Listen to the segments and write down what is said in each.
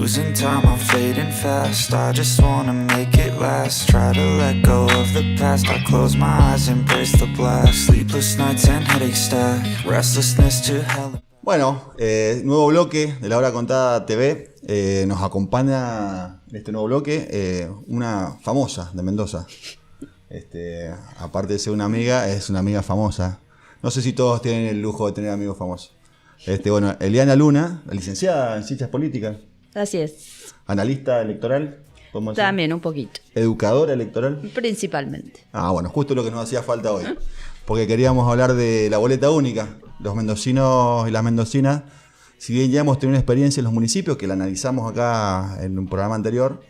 Losing time, I'm fading fast. I just wanna make it last. Try to let go of the past. I close my eyes, embrace the blast. Sleepless nights and headache stack. Restlessness to hell. Bueno, nuevo bloque de La Hora Contada TV. Nos acompaña en este nuevo bloque una famosa de Mendoza. Aparte de ser una amiga, es una amiga famosa. No sé si todos tienen el lujo de tener amigos famosos. Bueno, Eliana Luna, licenciada en Ciencias Políticas. Así es. Analista electoral. También un poquito. Educadora electoral. Principalmente. Bueno, justo lo que nos hacía falta hoy. Porque queríamos hablar de la boleta única. Los mendocinos y las mendocinas, si bien ya hemos tenido una experiencia en los municipios, que la analizamos acá en un programa anterior,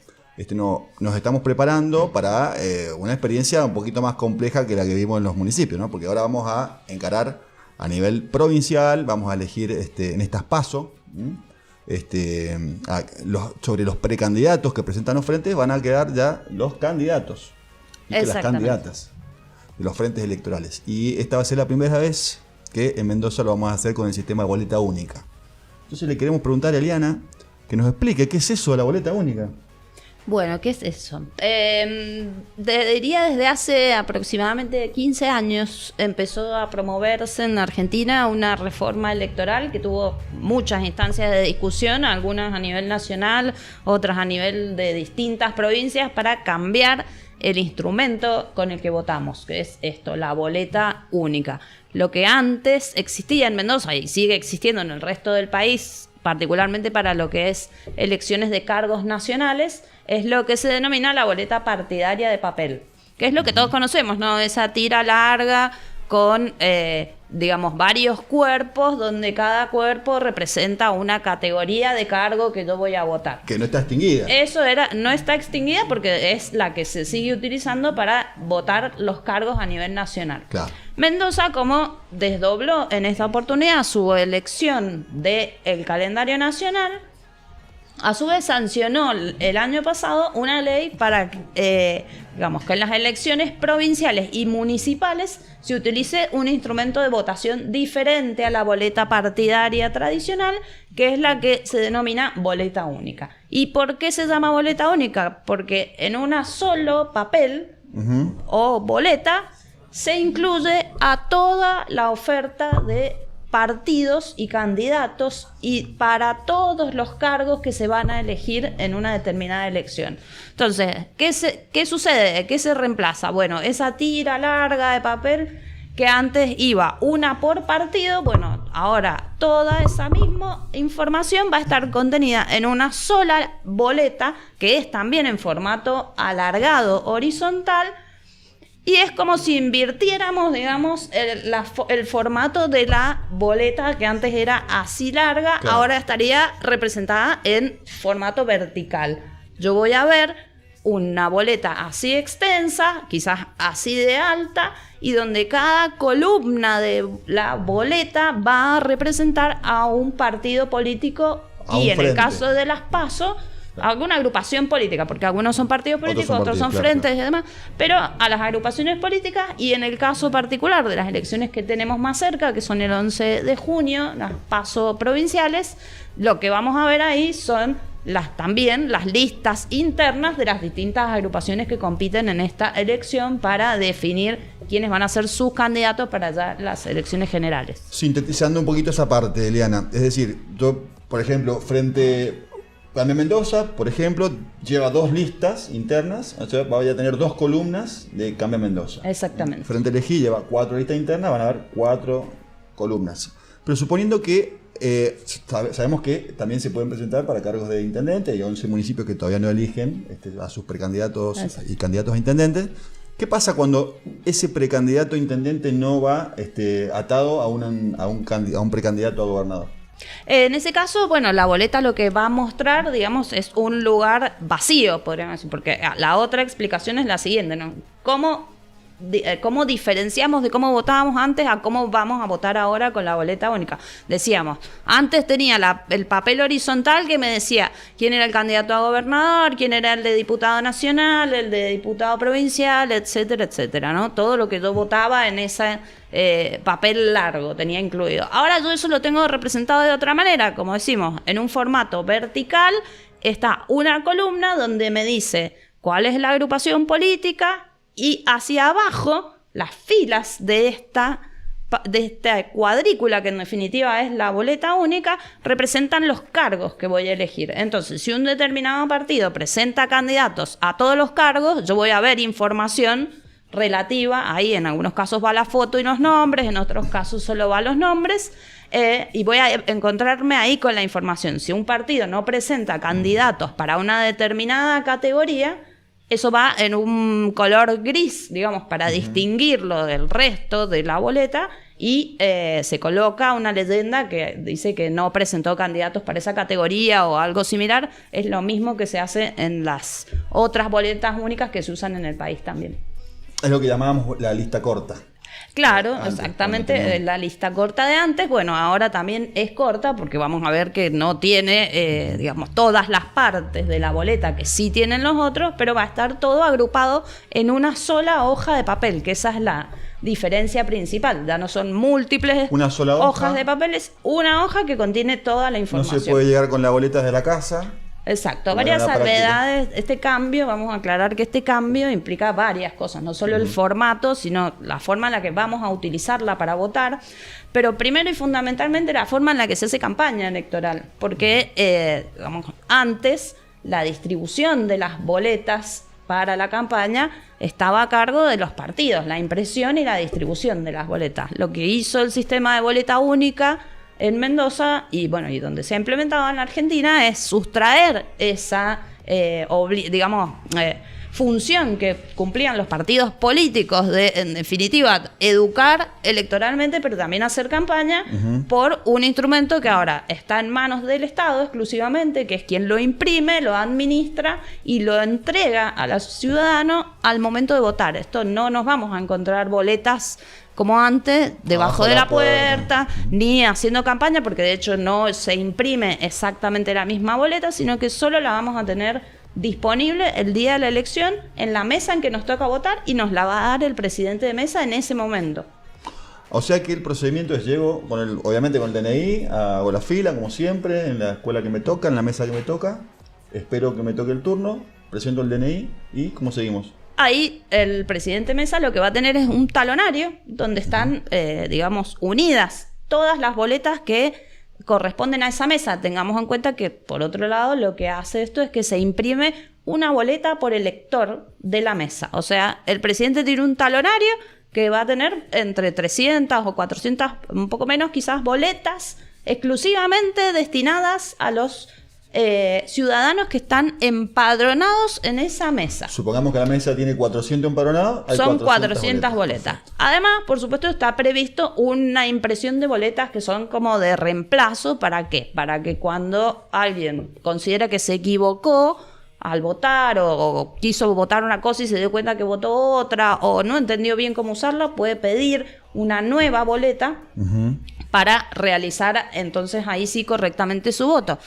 nos estamos preparando para una experiencia un poquito más compleja que la que vimos en los municipios, ¿no? Porque ahora vamos a encarar a nivel provincial, vamos a elegir en estas PASO, sobre los precandidatos que presentan los frentes, van a quedar ya los candidatos y que las candidatas de los frentes electorales. Y esta va a ser la primera vez que en Mendoza lo vamos a hacer con el sistema de boleta única. Entonces le queremos preguntar a Eliana que nos explique qué es eso de la boleta única. Bueno, ¿qué es eso? Diría desde hace aproximadamente 15 años empezó a promoverse en Argentina una reforma electoral que tuvo muchas instancias de discusión, algunas a nivel nacional, otras a nivel de distintas provincias, para cambiar el instrumento con el que votamos, que es la boleta única. Lo que antes existía en Mendoza y sigue existiendo en el resto del país, particularmente para lo que es elecciones de cargos nacionales, es lo que se denomina la boleta partidaria de papel, que es lo que todos conocemos, ¿no? Esa tira larga con, varios cuerpos, donde cada cuerpo representa una categoría de cargo que yo voy a votar. Que no está extinguida. No está extinguida porque es la que se sigue utilizando para votar los cargos a nivel nacional. Claro. Mendoza, como desdobló en esta oportunidad su elección del calendario nacional, a su vez sancionó el año pasado una ley para que en las elecciones provinciales y municipales se utilice un instrumento de votación diferente a la boleta partidaria tradicional, que es la que se denomina boleta única. ¿Y por qué se llama boleta única? Porque en un solo papel o boleta se incluye a toda la oferta de partidos y candidatos y para todos los cargos que se van a elegir en una determinada elección. Entonces, ¿qué sucede? ¿Qué se reemplaza? Bueno, esa tira larga de papel que antes iba una por partido, bueno, ahora toda esa misma información va a estar contenida en una sola boleta, que es también en formato alargado horizontal. Y es como si invirtiéramos, digamos, el formato de la boleta, que antes era así larga, claro, ahora estaría representada en formato vertical. Yo voy a ver una boleta así extensa, quizás así de alta, y donde cada columna de la boleta va a representar a un partido político, y en el caso de las PASO, alguna agrupación política, porque algunos son partidos políticos, otros son frentes y demás, pero a las agrupaciones políticas. Y en el caso particular de las elecciones que tenemos más cerca, que son el 11 de junio, las PASO provinciales, lo que vamos a ver ahí son también las listas internas de las distintas agrupaciones que compiten en esta elección para definir quiénes van a ser sus candidatos para ya las elecciones generales. Sintetizando un poquito esa parte, Eliana, es decir, yo, por ejemplo, Cambia Mendoza, por ejemplo, lleva 2 listas internas, o sea, va a tener 2 columnas de Cambia Mendoza. Exactamente. Frente Elegí lleva 4 listas internas, van a haber 4 columnas. Pero suponiendo que sabemos que también se pueden presentar para cargos de intendente, hay 11 municipios que todavía no eligen a sus precandidatos y candidatos a intendentes. ¿Qué pasa cuando ese precandidato a intendente no va atado a un precandidato a gobernador? En ese caso, bueno, la boleta lo que va a mostrar, digamos, es un lugar vacío, podríamos decir, porque la otra explicación es la siguiente, ¿no? ¿Cómo diferenciamos de cómo votábamos antes a cómo vamos a votar ahora con la boleta única? Decíamos, antes tenía el papel horizontal que me decía quién era el candidato a gobernador, quién era el de diputado nacional, el de diputado provincial, etcétera, etcétera, ¿no? Todo lo que yo votaba en ese papel largo tenía incluido. Ahora yo eso lo tengo representado de otra manera, como decimos, en un formato vertical, está una columna donde me dice cuál es la agrupación política y hacia abajo las filas de esta cuadrícula, que en definitiva es la boleta única, representan los cargos que voy a elegir. Entonces, si un determinado partido presenta candidatos a todos los cargos, yo voy a ver información relativa, ahí en algunos casos va la foto y los nombres, en otros casos solo va los nombres, y voy a encontrarme ahí con la información. Si un partido no presenta candidatos para una determinada categoría, eso va en un color gris, digamos, para distinguirlo del resto de la boleta, y se coloca una leyenda que dice que no presentó candidatos para esa categoría o algo similar. Es lo mismo que se hace en las otras boletas únicas que se usan en el país también. Es lo que llamábamos la lista corta. Claro, Antes, exactamente, la lista corta de antes, bueno, ahora también es corta porque vamos a ver que no tiene, digamos, todas las partes de la boleta que sí tienen los otros, pero va a estar todo agrupado en una sola hoja de papel, que esa es la diferencia principal. Ya no son múltiples Una sola hojas de papel, es una hoja que contiene toda la No información. se puede llegar con las boletas de la casa. Exacto, Como varias en la práctica. salvedades. Este cambio, vamos a aclarar que este cambio implica varias cosas, no solo el formato, sino la forma en la que vamos a utilizarla para votar, pero primero y fundamentalmente la forma en la que se hace campaña electoral, porque digamos, antes la distribución de las boletas para la campaña estaba a cargo de los partidos, la impresión y la distribución de las boletas. Lo que hizo el sistema de boleta única en Mendoza y bueno, y donde se ha implementado en la Argentina es sustraer esa función que cumplían los partidos políticos de, en definitiva, educar electoralmente, pero también hacer campaña por un instrumento que ahora está en manos del Estado exclusivamente, que es quien lo imprime, lo administra y lo entrega a los ciudadanos al momento de votar. Esto no nos vamos a encontrar boletas como antes, debajo de la puerta, ni haciendo campaña, porque de hecho no se imprime exactamente la misma boleta, sino que solo la vamos a tener disponible el día de la elección en la mesa en que nos toca votar y nos la va a dar el presidente de mesa en ese momento. O sea que el procedimiento es llego, obviamente con el DNI, hago la fila como siempre, en la escuela que me toca, en la mesa que me toca, espero que me toque el turno, presento el DNI y ¿cómo seguimos? Ahí el presidente Mesa lo que va a tener es un talonario donde están, unidas todas las boletas que corresponden a esa mesa. Tengamos en cuenta que, por otro lado, lo que hace esto es que se imprime una boleta por elector de la mesa. O sea, el presidente tiene un talonario que va a tener entre 300 o 400, un poco menos quizás, boletas exclusivamente destinadas a los ciudadanos que están empadronados en esa mesa. Supongamos que la mesa tiene 400 empadronados. Son 400 boletas. Además, por supuesto, está previsto una impresión de boletas que son como de reemplazo. ¿Para qué? Para que cuando alguien considera que se equivocó al votar o quiso votar una cosa y se dio cuenta que votó otra o no entendió bien cómo usarla, puede pedir una nueva boleta para realizar entonces ahí sí correctamente su voto.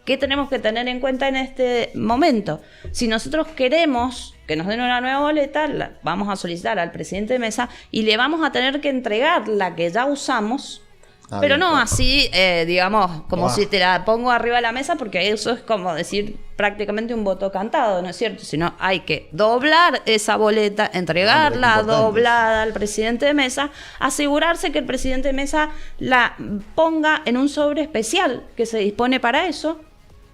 ¿Qué tenemos que tener en cuenta en este momento? Si nosotros queremos que nos den una nueva boleta, la vamos a solicitar al presidente de mesa y le vamos a tener que entregar la que ya usamos, pero no así, como si te la pongo arriba de la mesa, porque eso es como decir prácticamente un voto cantado, ¿no es cierto? Sino hay que doblar esa boleta, entregarla doblada al presidente de mesa, asegurarse que el presidente de mesa la ponga en un sobre especial que se dispone para eso,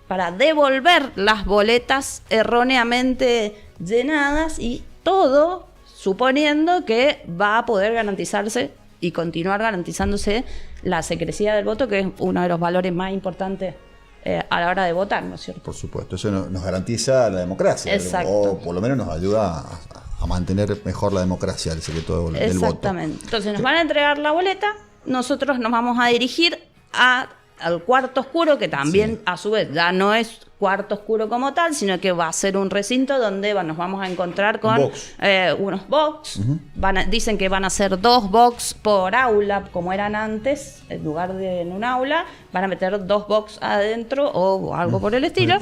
para devolver las boletas erróneamente llenadas y todo suponiendo que va a poder garantizarse y continuar garantizándose la secrecía del voto, que es uno de los valores más importantes a la hora de votar, ¿no es cierto? Por supuesto, eso nos garantiza la democracia. Exacto. O por lo menos nos ayuda a mantener mejor la democracia, el secreto del voto. Exactamente. Entonces nos van a entregar la boleta, nosotros nos vamos a dirigir al cuarto oscuro, que también a su vez ya no es cuarto oscuro como tal, sino que va a ser un recinto donde nos vamos a encontrar con unos box. Dicen que van a ser 2 box por aula, como eran antes, en lugar de en un aula, van a meter 2 box adentro o algo por el estilo.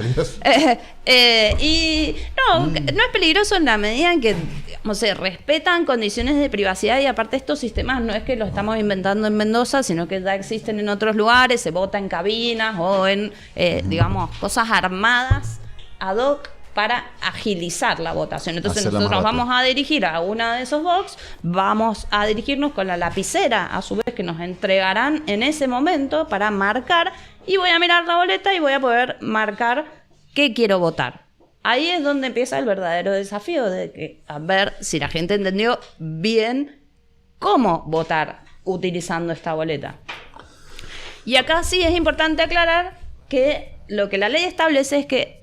Y no es peligroso en la medida en que se respetan condiciones de privacidad, y aparte estos sistemas no es que los estamos inventando en Mendoza, sino que ya existen en otros lugares, se vota en cabinas o en, cosas armadas armadas ad hoc para agilizar la votación. Entonces Hacerla nosotros más rápido. vamos a dirigir a una de esos box, vamos a dirigirnos con la lapicera, a su vez que nos entregarán en ese momento para marcar, y voy a mirar la boleta y voy a poder marcar qué quiero votar. Ahí es donde empieza el verdadero desafío de que, a ver si la gente entendió bien cómo votar utilizando esta boleta. Y acá sí es importante aclarar que lo que la ley establece es que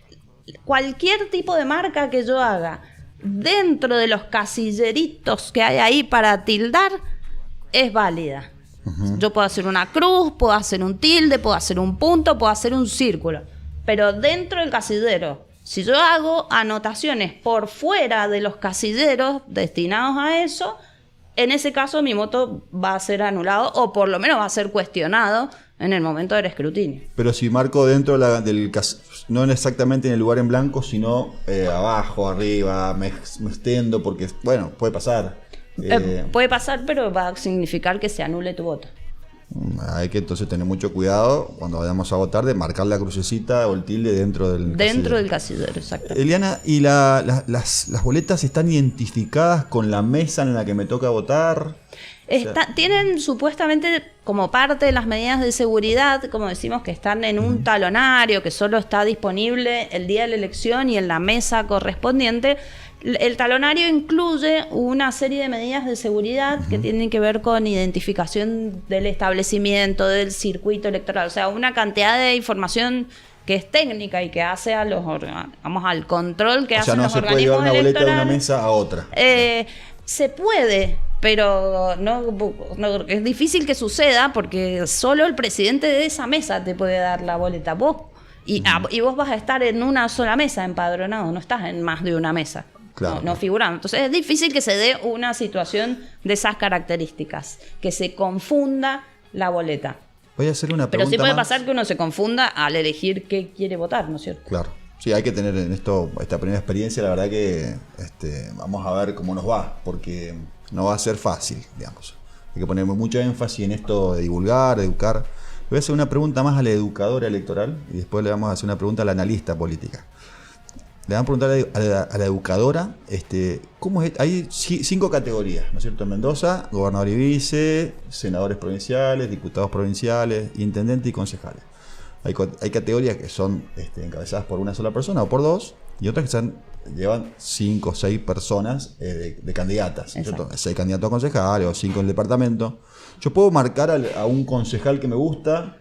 cualquier tipo de marca que yo haga dentro de los casilleritos que hay ahí para tildar es válida. Yo puedo hacer una cruz, puedo hacer un tilde, puedo hacer un punto, puedo hacer un círculo. Pero dentro del casillero, si yo hago anotaciones por fuera de los casilleros destinados a eso, en ese caso mi voto va a ser anulado o por lo menos va a ser cuestionado en el momento del escrutinio. Pero si marco dentro del no exactamente en el lugar en blanco, sino abajo, arriba, me extiendo, porque, bueno, puede pasar. Puede pasar, pero va a significar que se anule tu voto. Hay que entonces tener mucho cuidado cuando vayamos a votar de marcar la crucecita o el tilde dentro del casillero, exacto. Eliana, ¿y las boletas están identificadas con la mesa en la que me toca votar? Tienen supuestamente como parte de las medidas de seguridad, como decimos, que están en un talonario que solo está disponible el día de la elección y en la mesa correspondiente. El talonario incluye una serie de medidas de seguridad que tienen que ver con identificación del establecimiento, del circuito electoral, o sea, una cantidad de información que es técnica y que hace al control que hacen los organismos electorales. O sea, no se puede llevar una boleta de una mesa a otra. Se puede, pero no, es difícil que suceda porque solo el presidente de esa mesa te puede dar la boleta. Vos vos vas a estar en una sola mesa empadronado, no estás en más de una mesa. Claro. No figurando. Entonces es difícil que se dé una situación de esas características, que se confunda la boleta. Voy a hacer una pregunta. Pero sí puede pasar que uno se confunda al elegir qué quiere votar, ¿no es cierto? Claro. Sí, hay que tener en esta primera experiencia, la verdad que vamos a ver cómo nos va, porque no va a ser fácil, digamos. Hay que poner mucho énfasis en esto de divulgar, de educar. Le voy a hacer una pregunta más a la educadora electoral y después le vamos a hacer una pregunta a la analista política. Le van a preguntar a la educadora, ¿cómo es? Hay 5 categorías, ¿no es cierto? En Mendoza, gobernador y vice, senadores provinciales, diputados provinciales, intendentes y concejales. Hay categorías que son encabezadas por una sola persona o por dos, y otras que llevan 5 o 6 personas de candidatas, ¿no es cierto? 6 candidatos a concejales o 5 en el departamento. Yo puedo marcar a un concejal que me gusta,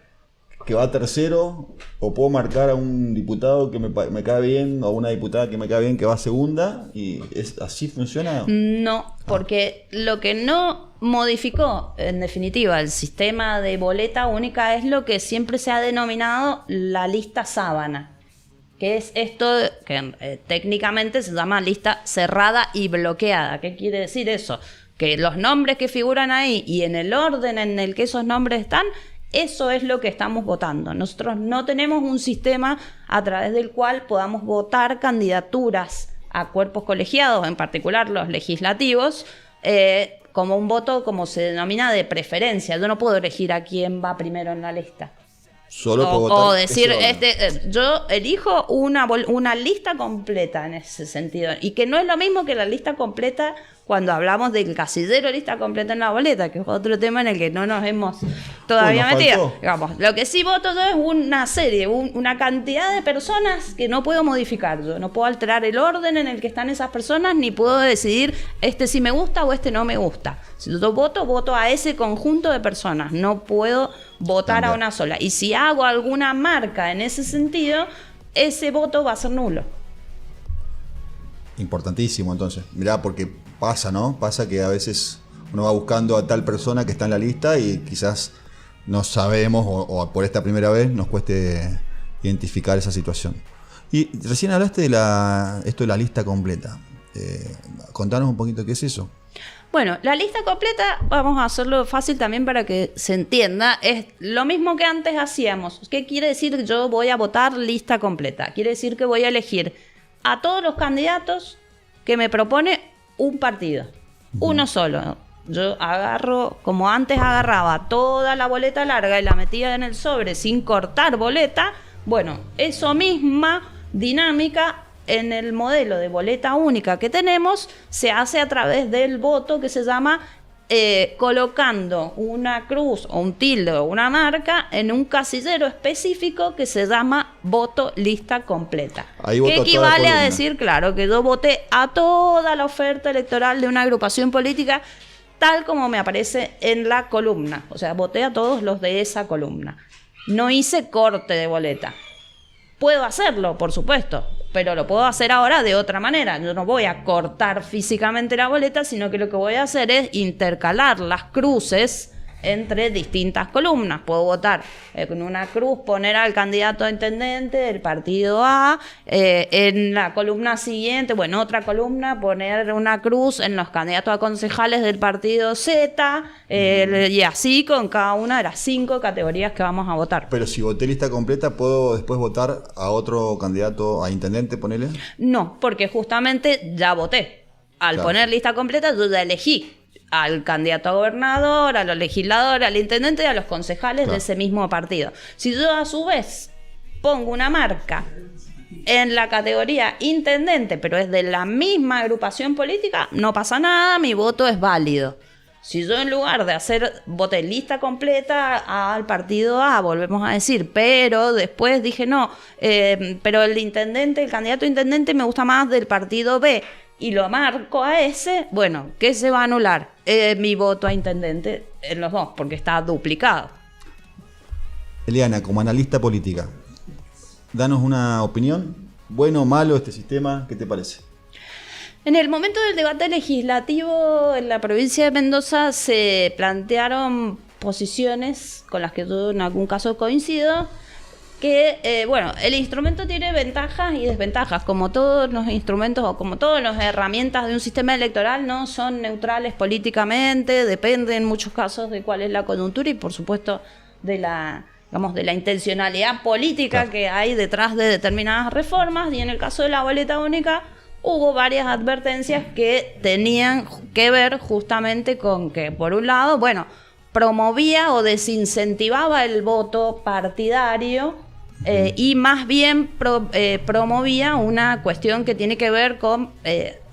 que va tercero, o puedo marcar a un diputado que me cae bien, o una diputada que me cae bien que va segunda, y ¿así funciona? No, porque lo que no modificó, en definitiva, el sistema de boleta única es lo que siempre se ha denominado la lista sábana, que es esto que técnicamente se llama lista cerrada y bloqueada. ¿Qué quiere decir eso? Que los nombres que figuran ahí y en el orden en el que esos nombres están, eso es lo que estamos votando. Nosotros no tenemos un sistema a través del cual podamos votar candidaturas a cuerpos colegiados, en particular los legislativos, como un voto, como se denomina, de preferencia. Yo no puedo elegir a quién va primero en la lista. Solo puedo votar. O decir, yo elijo una lista completa en ese sentido. Y que no es lo mismo que la lista completa cuando hablamos del casillero lista completa en la boleta, que es otro tema en el que no nos hemos todavía metido. Digamos, lo que sí voto yo es una serie, una cantidad de personas que no puedo modificar. Yo no puedo alterar el orden en el que están esas personas, ni puedo decidir sí me gusta o no me gusta. Si yo voto a ese conjunto de personas. No puedo votar a una sola. Y si hago alguna marca en ese sentido, ese voto va a ser nulo. Importantísimo, entonces. Mirá, porque pasa, ¿no? Pasa que a veces uno va buscando a tal persona que está en la lista y quizás no sabemos o por esta primera vez nos cueste identificar esa situación. Y recién hablaste de esto de la lista completa. Contanos un poquito qué es eso. Bueno, la lista completa, vamos a hacerlo fácil también para que se entienda, es lo mismo que antes hacíamos. ¿Qué quiere decir que yo voy a votar lista completa? Quiere decir que voy a elegir a todos los candidatos que me propone un partido, uno solo. Yo agarro, como antes agarraba toda la boleta larga y la metía en el sobre sin cortar boleta, Bueno, eso misma dinámica en el modelo de boleta única que tenemos se hace a través del voto que se llama colocando una cruz o un tilde o una marca en un casillero específico que se llama voto lista completa. Ahí que voto equivale toda a decir, claro, que yo voté a toda la oferta electoral de una agrupación política tal como me aparece en la columna. O sea, voté a todos los de esa columna. No hice corte de boleta. Puedo hacerlo, por supuesto, pero lo puedo hacer ahora de otra manera. Yo no voy a cortar físicamente la boleta, sino que lo que voy a hacer es intercalar las cruces entre distintas columnas. Puedo votar con una cruz, poner al candidato a intendente del partido A, en la columna siguiente, bueno, otra columna, poner una cruz en los candidatos a concejales del partido Z, y así con cada una de las 5 categorías que vamos a votar. Pero si voté lista completa, ¿puedo después votar a otro candidato a intendente, ponele? No, porque justamente ya voté. Al Claro. poner lista completa, yo ya elegí al candidato a gobernador, a los legisladores, al intendente y a los concejales Claro. de ese mismo partido. Si yo a su vez pongo una marca en la categoría intendente, pero es de la misma agrupación política, no pasa nada, mi voto es válido. Si yo en lugar de hacer voté lista completa al partido A, volvemos a decir, pero después dije no, pero el intendente, el candidato a intendente me gusta más del partido B, y lo marco a ese, bueno, ¿qué se va a anular? Mi voto a intendente en los dos, porque está duplicado. Eliana, como analista política, danos una opinión. ¿Bueno o malo este sistema? ¿Qué te parece? En el momento del debate legislativo en la provincia de Mendoza se plantearon posiciones con las que yo en algún caso coincido, que, bueno, el instrumento tiene ventajas y desventajas, como todos los instrumentos o como todas las herramientas de un sistema electoral no son neutrales políticamente, depende en muchos casos de cuál es la coyuntura y por supuesto de la, digamos, de la intencionalidad política Claro. que hay detrás de determinadas reformas, y en el caso de la boleta única hubo varias advertencias que tenían que ver justamente con que, por un lado, bueno, promovía o desincentivaba el voto partidario, y más bien promovía una cuestión que tiene que ver con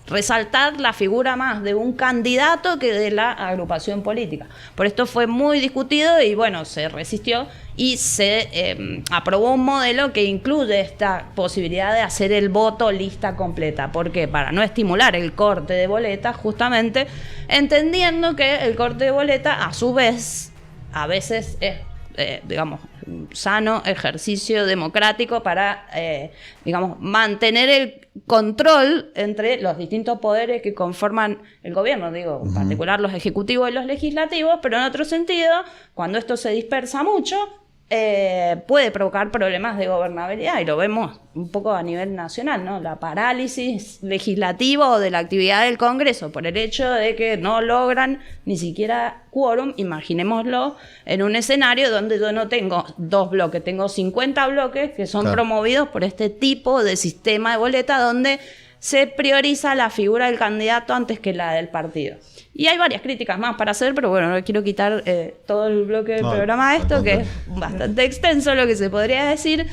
resaltar la figura más de un candidato que de la agrupación política. Por esto fue muy discutido y bueno, se resistió y se aprobó un modelo que incluye esta posibilidad de hacer el voto lista completa. ¿Por qué? Para no estimular el corte de boleta, justamente entendiendo que el corte de boleta a su vez a veces es digamos, un sano ejercicio democrático para, digamos, mantener el control entre los distintos poderes que conforman el gobierno, digo, en particular los ejecutivos y los legislativos, pero en otro sentido, cuando esto se dispersa mucho, puede provocar problemas de gobernabilidad, y lo vemos un poco a nivel nacional, ¿no? La parálisis legislativa o de la actividad del Congreso por el hecho de que no logran ni siquiera quórum. Imaginémoslo en un escenario donde yo no tengo 2 bloques, tengo 50 bloques que son Claro. promovidos por este tipo de sistema de boleta donde se prioriza la figura del candidato antes que la del partido. Y hay varias críticas más para hacer, pero bueno, no quiero quitar todo el bloque del No, programa a esto, al que es bastante extenso lo que se podría decir.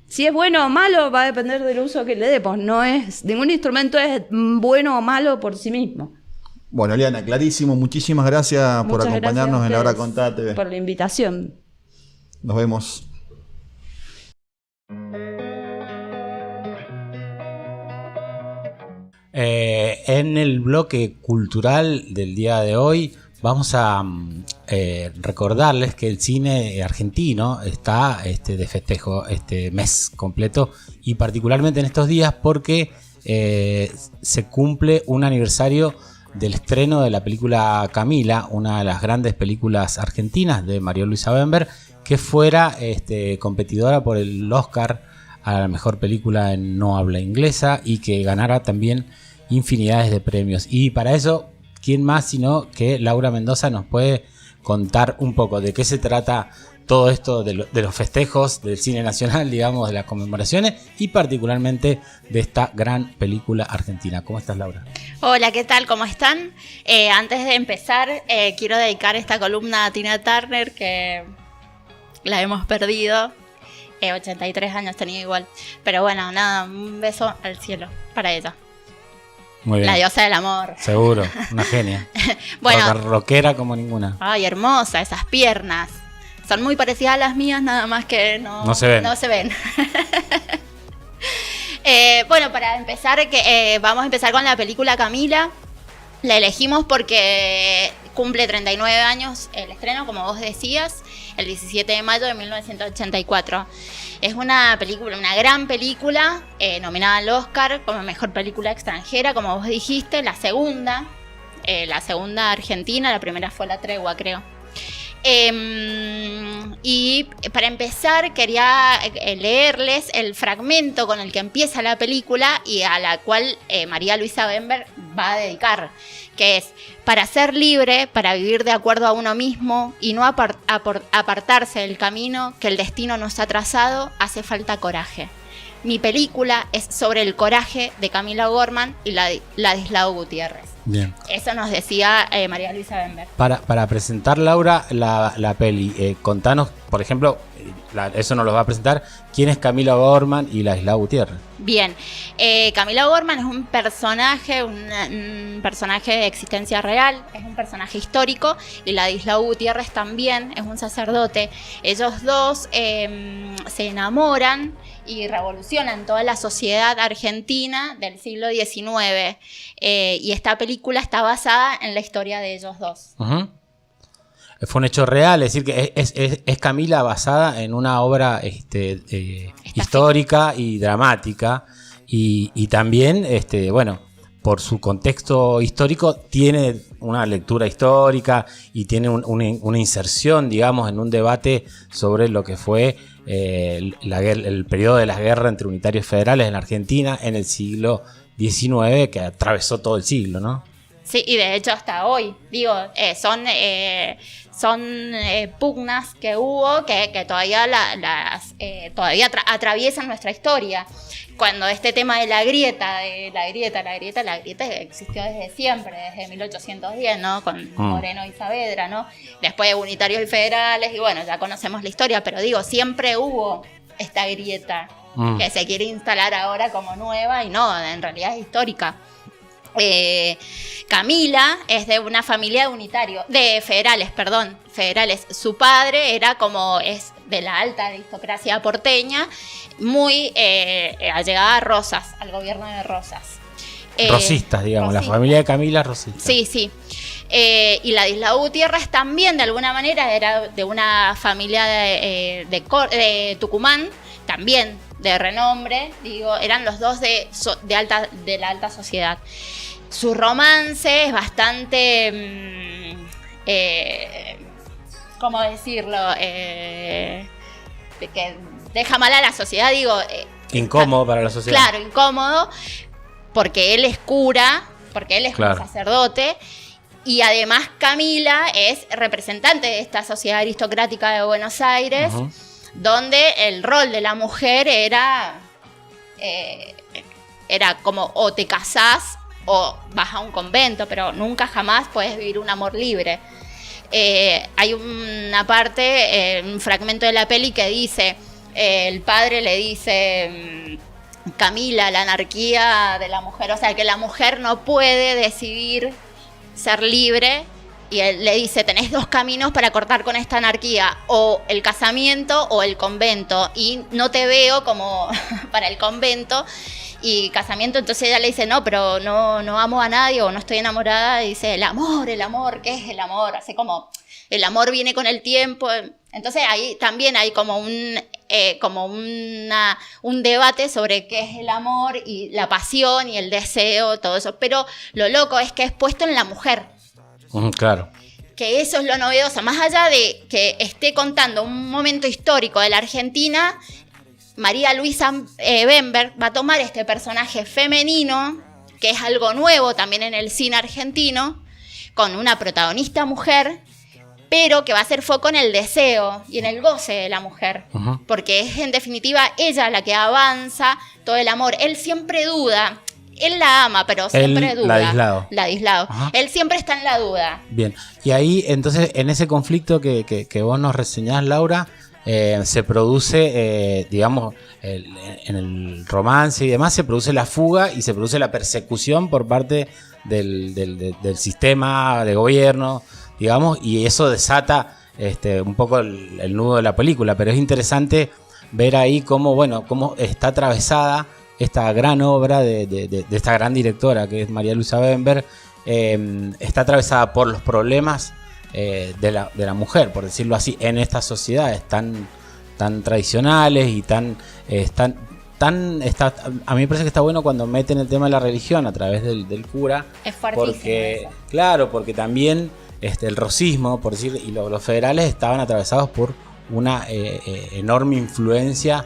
Si es bueno o malo va a depender del uso que le demos. No es, ningún instrumento es bueno o malo por sí mismo. Bueno, Eliana, clarísimo. Muchísimas gracias por Muchas acompañarnos gracias a en La Hora ustedes Contada TV. por la invitación. Nos vemos. En el bloque cultural del día de hoy vamos a recordarles que el cine argentino está de festejo este mes completo, y particularmente en estos días porque se cumple un aniversario del estreno de la película Camila, una de las grandes películas argentinas de María Luisa Bember, que fuera competidora por el Oscar a la mejor película en no habla inglesa y que ganara también infinidades de premios. Y para eso, ¿quién más sino que Laura Mendoza nos puede contar un poco de qué se trata todo esto de los festejos del cine nacional, digamos, de las conmemoraciones y particularmente de esta gran película argentina? ¿Cómo estás, Laura? Hola, ¿qué tal? ¿Cómo están? Antes de empezar, quiero dedicar esta columna a Tina Turner, que la hemos perdido. 83 años tenía igual. Pero bueno, nada, un beso al cielo para ella. Muy bien. La diosa del amor. Seguro, una genia. Bueno. Rockera como ninguna. Ay, hermosa, esas piernas. Son muy parecidas a las mías, nada más que no se ven. No se ven. Bueno, para empezar, vamos a empezar con la película Camila. La elegimos porque cumple 39 años el estreno, como vos decías, el 17 de mayo de 1984. Es una película, una gran película, nominada al Oscar como mejor película extranjera, como vos dijiste, la segunda argentina, la primera fue La Tregua, creo. Y para empezar quería leerles el fragmento con el que empieza la película y a la cual María Luisa Bember va a dedicar, que es: para ser libre, para vivir de acuerdo a uno mismo y no apartarse del camino que el destino nos ha trazado, hace falta coraje. Mi película es sobre el coraje de Camila Gorman y Ladislao Gutiérrez. Bien. Eso nos decía María Luisa Bember. Para presentar, Laura, la peli, contanos, por ejemplo, eso nos lo va a presentar, ¿quién es Camila Gorman y Ladislao Gutiérrez? Bien, Camila Gorman es un personaje de existencia real, es un personaje histórico, y Ladislao Gutiérrez también es un sacerdote. Ellos dos se enamoran y revolucionan toda la sociedad argentina del siglo XIX, y esta película está basada en la historia de ellos dos. Uh-huh. Fue un hecho real, es decir, que es Camila basada en una obra histórica y dramática, y también, bueno, por su contexto histórico, tiene una lectura histórica y tiene una inserción, digamos, en un debate sobre lo que fue el periodo de las guerras entre unitarios federales en la Argentina en el siglo XIX, que atravesó todo el siglo, ¿no? Sí, y de hecho hasta hoy, digo, son pugnas que hubo que todavía todavía atraviesan nuestra historia. Cuando este tema de la grieta existió desde siempre, desde 1810, ¿no? Con Moreno y Saavedra, ¿no? Después de unitarios y federales, y bueno, ya conocemos la historia, pero digo, siempre hubo esta grieta que se quiere instalar ahora como nueva y no, en realidad es histórica. Camila es de una familia federales. Su padre es de la alta aristocracia porteña, muy allegada a Rosas, al gobierno de Rosas. Rosistas, digamos, la familia de Camila rosista. Sí. Y Ladislao Gutiérrez también, de alguna manera, era de una familia de Tucumán, también de renombre, digo, eran los dos de la alta sociedad. Su romance es bastante, ¿cómo decirlo? Que deja mal a la sociedad, digo. Incómodo para la sociedad. Claro, incómodo, porque él es cura, porque él es un sacerdote. Y además Camila es representante de esta sociedad aristocrática de Buenos Aires, uh-huh, donde el rol de la mujer era como o te casás o vas a un convento, pero nunca jamás puedes vivir un amor libre. Hay una parte, un fragmento de la peli que dice, el padre le dice, Camila, la anarquía de la mujer, o sea que la mujer no puede decidir ser libre, y él le dice, tenés dos caminos para cortar con esta anarquía, o el casamiento o el convento, y no te veo como para el convento y casamiento. Entonces ella le dice, no, pero no amo a nadie, o no estoy enamorada, y dice, el amor, ¿qué es el amor? Así como, el amor viene con el tiempo. Entonces ahí también hay como un debate sobre qué es el amor y la pasión y el deseo, todo eso. Pero lo loco es que es puesto en la mujer. Claro. Que eso es lo novedoso. Más allá de que esté contando un momento histórico de la Argentina, María Luisa Bember va a tomar este personaje femenino, que es algo nuevo también en el cine argentino, con una protagonista mujer, pero que va a hacer foco en el deseo y en el goce de la mujer, uh-huh, porque es en definitiva ella la que avanza todo el amor. Él siempre duda, él la ama, pero siempre duda. Ladislao. Él siempre está en la duda. Bien, y ahí entonces en ese conflicto que vos nos reseñás, Laura, se produce, digamos, en el romance y demás, se produce la fuga y se produce la persecución por parte del sistema de gobierno, digamos, y eso desata un poco el nudo de la película. Pero es interesante ver ahí cómo está atravesada esta gran obra de esta gran directora que es María Luisa Bember. Está atravesada por los problemas de la mujer, por decirlo así, en estas sociedades tan tradicionales y a mí me parece que está bueno cuando meten el tema de la religión a través del cura. Es fuertísimo porque, eso. claro, porque también el rosismo, por decir, y los federales estaban atravesados por una enorme influencia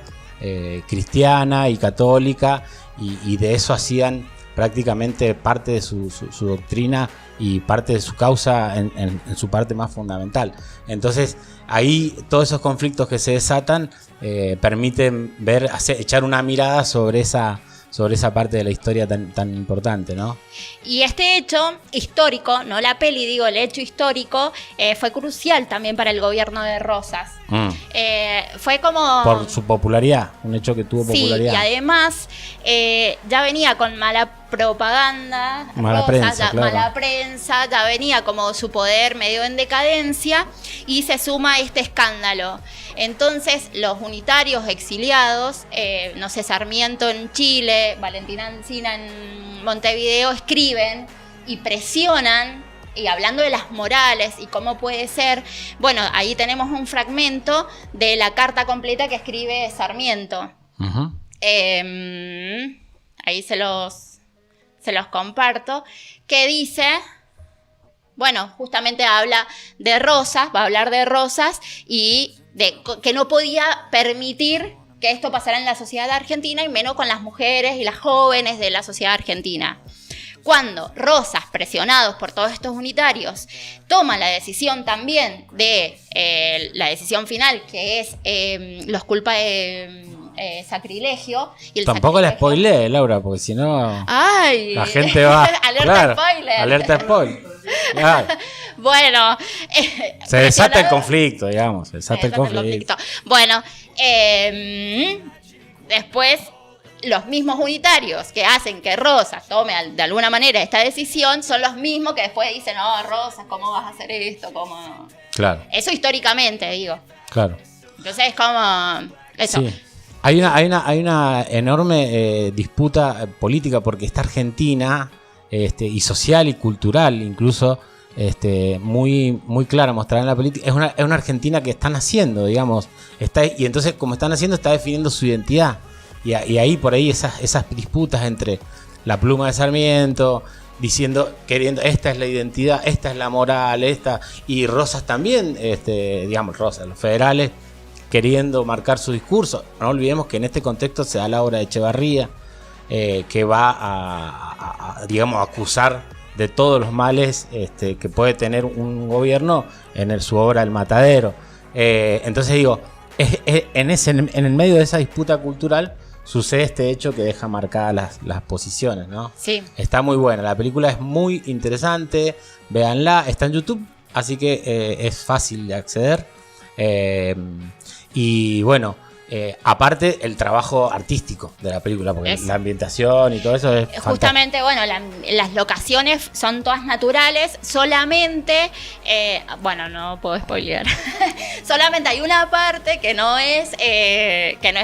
cristiana y católica, y de eso hacían prácticamente parte de su doctrina y parte de su causa en su parte más fundamental. Entonces ahí todos esos conflictos que se desatan permiten echar una mirada sobre esa parte de la historia tan importante, ¿no? Y este hecho histórico, no la peli, digo, el hecho histórico, fue crucial también para el gobierno de Rosas. Fue como... Por su popularidad, un hecho que tuvo popularidad. Sí, y además ya venía con mala propaganda, mala prensa, ya venía como su poder medio en decadencia, y se suma este escándalo. Entonces los unitarios exiliados, no sé, Sarmiento en Chile, Valentina Alsina en Montevideo, escriben y presionan, y hablando de las morales y cómo puede ser, bueno, ahí tenemos un fragmento de la carta completa que escribe Sarmiento. Uh-huh. Ahí se los comparto, que dice, bueno, justamente habla de Rosas, va a hablar de Rosas y de que no podía permitir que esto pasara en la sociedad argentina, y menos con las mujeres y las jóvenes de la sociedad argentina. Cuando Rosas, presionados por todos estos unitarios, toma la decisión también de la decisión final, que es los culpa de sacrilegio. Y el Tampoco la sacrilegio... spoileé, Laura, porque si no ¡Ay! la gente va... Alerta spoiler. Alerta spoiler. Claro. Bueno, Se desata el presionado- conflicto, digamos. Se desata el conflicto. Bueno, después los mismos unitarios que hacen que Rosas tome de alguna manera esta decisión son los mismos que después dicen, no, Rosas, ¿cómo vas a hacer esto? ¿Cómo? Claro, Eso históricamente, digo. claro. Entonces es como... Eso. Sí. Hay una enorme disputa política porque está Argentina y social y cultural incluso muy, muy clara mostrada en la política. Es una Argentina que está naciendo, digamos. Y entonces, como está naciendo, está definiendo su identidad. Y ahí por ahí esas disputas entre la pluma de Sarmiento queriendo, esta es la identidad, esta es la moral, y Rosas también, digamos, Rosas, los federales queriendo marcar su discurso. No olvidemos que en este contexto se da la obra de Echevarría, que va digamos, a acusar de todos los males que puede tener un gobierno en su obra El Matadero. Entonces digo, en el medio de esa disputa cultural sucede este hecho que deja marcadas las posiciones, ¿no? Sí. Está muy buena, la película es muy interesante, véanla, está en YouTube, así que es fácil de acceder. Y bueno, aparte el trabajo artístico de la película, porque la ambientación y todo eso es Justamente, bueno, las locaciones son todas naturales, solamente, bueno, no puedo spoilear, solamente hay una parte que no es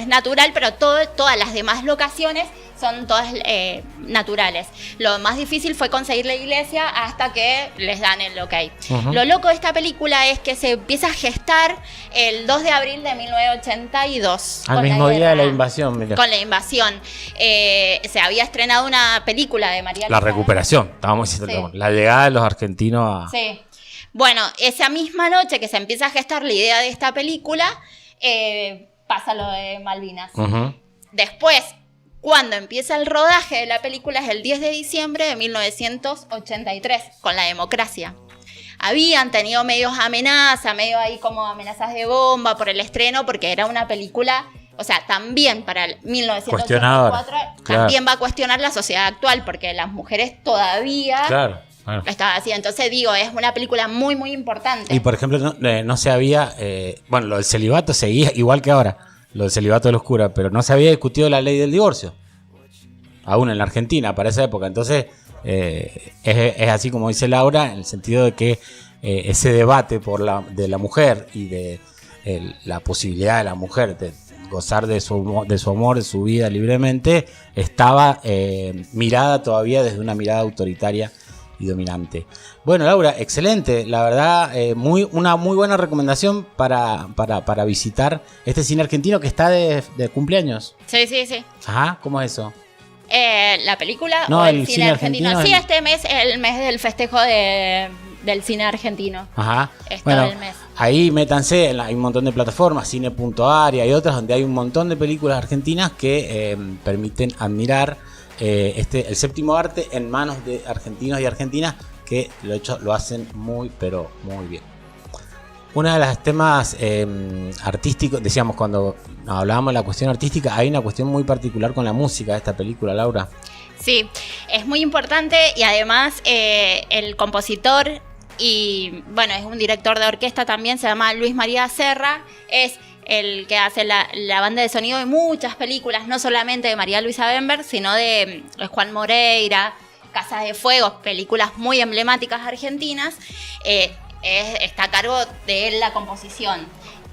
natural, pero todas las demás locaciones son todas naturales. Lo más difícil fue conseguir la iglesia hasta que les dan el ok. Uh-huh. Lo loco de esta película es que se empieza a gestar el 2 de abril de 1982. Al mismo día de la invasión, mira. Con la invasión. Se había estrenado una película de María La Luisa. recuperación, estábamos diciendo, sí. La llegada de los argentinos a... Sí. Bueno, esa misma noche que se empieza a gestar la idea de esta película, pasa lo de Malvinas. Uh-huh. Después, cuando empieza el rodaje de la película, es el 10 de diciembre de 1983, con la democracia. Habían tenido medio ahí como amenazas de bomba por el estreno, porque era una película, o sea, también para el 1984, también va a cuestionar la sociedad actual, porque las mujeres todavía Bueno. Estaba así. Entonces digo, es una película muy, muy importante. Y por ejemplo, no se había, bueno, lo del celibato seguía igual que ahora, lo del celibato de los curas, pero no se había discutido la ley del divorcio, aún en la Argentina para esa época. Entonces, es así como dice Laura, en el sentido de que ese debate de la mujer y de la posibilidad de la mujer de gozar de su amor, de su vida libremente, estaba mirada todavía desde una mirada autoritaria y dominante. Bueno, Laura, excelente, la verdad, una muy buena recomendación para visitar este cine argentino que está de cumpleaños. Sí, sí, sí. Ajá, ¿cómo es eso? ¿La película No, o el el cine cine argentino? argentino, Sí, este mes es el mes del festejo del cine argentino. Ajá. Es Bueno, todo el mes. ahí métanse, hay un montón de plataformas, cine.ar y hay otras donde hay un montón de películas argentinas que permiten admirar el séptimo arte en manos de argentinos y argentinas que lo hacen muy, pero muy bien. Uno de los temas artísticos, decíamos cuando hablábamos de la cuestión artística, hay una cuestión muy particular con la música de esta película, Laura. Sí, es muy importante y además el compositor y bueno, es un director de orquesta también, se llama Luis María Serra, es el que hace la banda de sonido de muchas películas, no solamente de María Luisa Bember, sino de Juan Moreira, Casa de Fuego, películas muy emblemáticas argentinas. Está a cargo de la composición.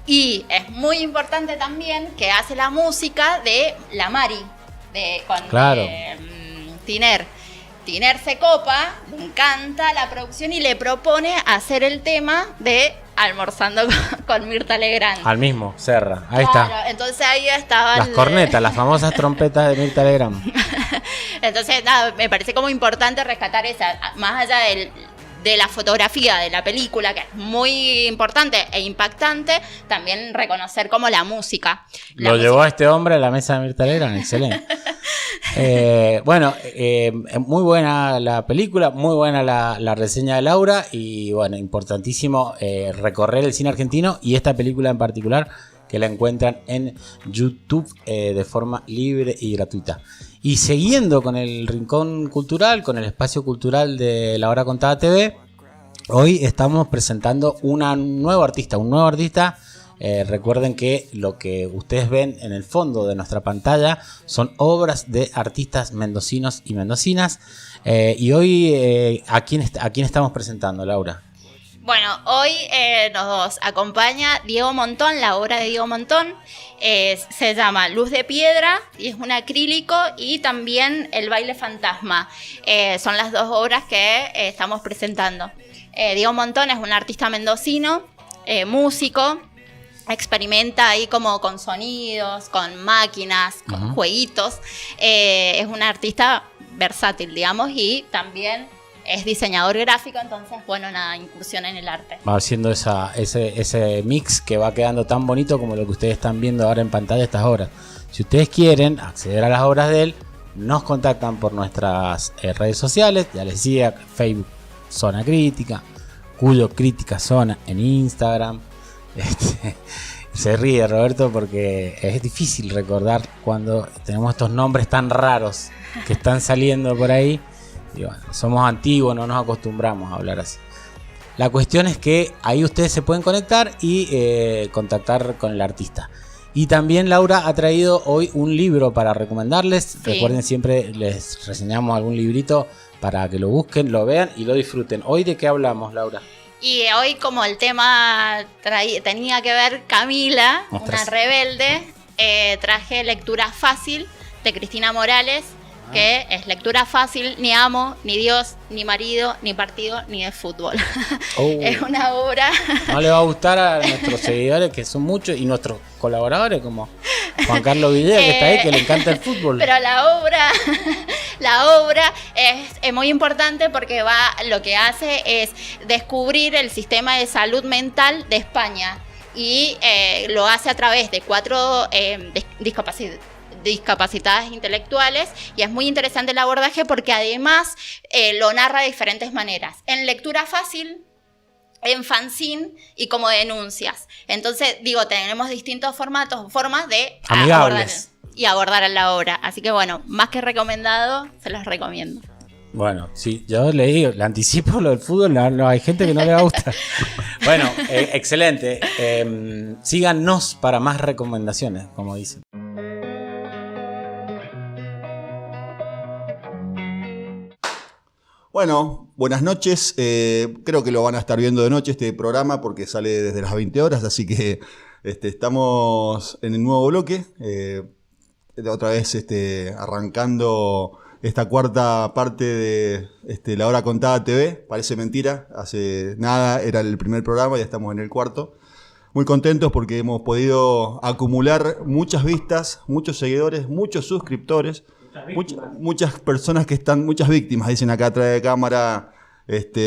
Y es muy importante también que hace la música de La Mari, con Claro. Tiner. Tiner se copa, le encanta la producción y le propone hacer el tema de Almorzando con Mirta Legrand. Al mismo, Serra, ahí Claro, está. entonces ahí estaba Las cornetas, las famosas trompetas de Mirta Legrand. Entonces, nada, me parece como importante rescatar esa, más allá de la fotografía de la película, que es muy importante e impactante, también reconocer como la música. Lo llevó a este hombre a la mesa de Mirta Legrand, excelente. Bueno, muy buena la película, muy buena la reseña de Laura y bueno, importantísimo recorrer el cine argentino y esta película en particular que la encuentran en YouTube de forma libre y gratuita. Y siguiendo con el rincón cultural, con el espacio cultural de La Hora Contada TV, hoy estamos presentando un nuevo artista. Recuerden que lo que ustedes ven en el fondo de nuestra pantalla son obras de artistas mendocinos y mendocinas. Y hoy, ¿a quién estamos presentando, Laura? Bueno, hoy nos acompaña Diego Montón, la obra de Diego Montón. Se llama Luz de Piedra y es un acrílico, y también El Baile Fantasma. Son las dos obras que estamos presentando. Diego Montón es un artista mendocino, músico. Experimenta ahí como con sonidos, con máquinas, con jueguitos. Es un artista versátil, digamos, y también es diseñador gráfico, entonces, bueno, nada, incursión en el arte. Va haciendo ese mix que va quedando tan bonito como lo que ustedes están viendo ahora en pantalla, estas obras. Si ustedes quieren acceder a las obras de él, nos contactan por nuestras redes sociales. Ya les decía, Facebook Zona Crítica, Cuyo Crítica Zona en Instagram. Se ríe Roberto porque es difícil recordar cuando tenemos estos nombres tan raros que están saliendo por ahí. Y bueno, somos antiguos, no nos acostumbramos a hablar así. La cuestión es que ahí ustedes se pueden conectar y contactar con el artista. Y también Laura ha traído hoy un libro para recomendarles. Sí. Recuerden, siempre les reseñamos algún librito para que lo busquen, lo vean y lo disfruten. ¿Hoy de qué hablamos, Laura? Y hoy, como el tema tenía que ver Camila, Ostras. una rebelde, traje Lectura Fácil de Cristina Morales, que es lectura fácil, ni amo, ni Dios, ni marido, ni partido, ni de fútbol. Oh. Es una obra... No le va a gustar a nuestros seguidores, que son muchos, y nuestros colaboradores, como Juan Carlos Villegas, que está ahí, que le encanta el fútbol. Pero la obra es muy importante porque lo que hace es descubrir el sistema de salud mental de España, y lo hace a través de 4 discapacitadas intelectuales, y es muy interesante el abordaje porque además lo narra de diferentes maneras, en lectura fácil, en fanzine y como denuncias. Entonces, digo, tenemos distintos formas de amigables abordar la obra. Así que bueno, más que recomendado, se los recomiendo. Bueno, sí, yo le anticipo lo del fútbol, no, hay gente que no le va a gustar. Bueno, excelente. Síganos para más recomendaciones, como dicen. Bueno, buenas noches. Creo que lo van a estar viendo de noche este programa porque sale desde las 20 horas, así que estamos en el nuevo bloque. Otra vez arrancando esta cuarta parte de La Hora Contada TV. Parece mentira, hace nada era el primer programa y ya estamos en el cuarto. Muy contentos porque hemos podido acumular muchas vistas, muchos seguidores, muchos suscriptores, muchas personas que están, muchas víctimas, dicen acá atrás de cámara.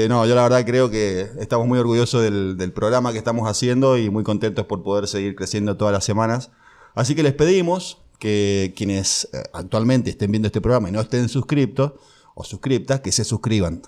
No, yo la verdad creo que estamos muy orgullosos del programa que estamos haciendo y muy contentos por poder seguir creciendo todas las semanas. Así que les pedimos que quienes actualmente estén viendo este programa y no estén suscriptos o suscriptas, que se suscriban.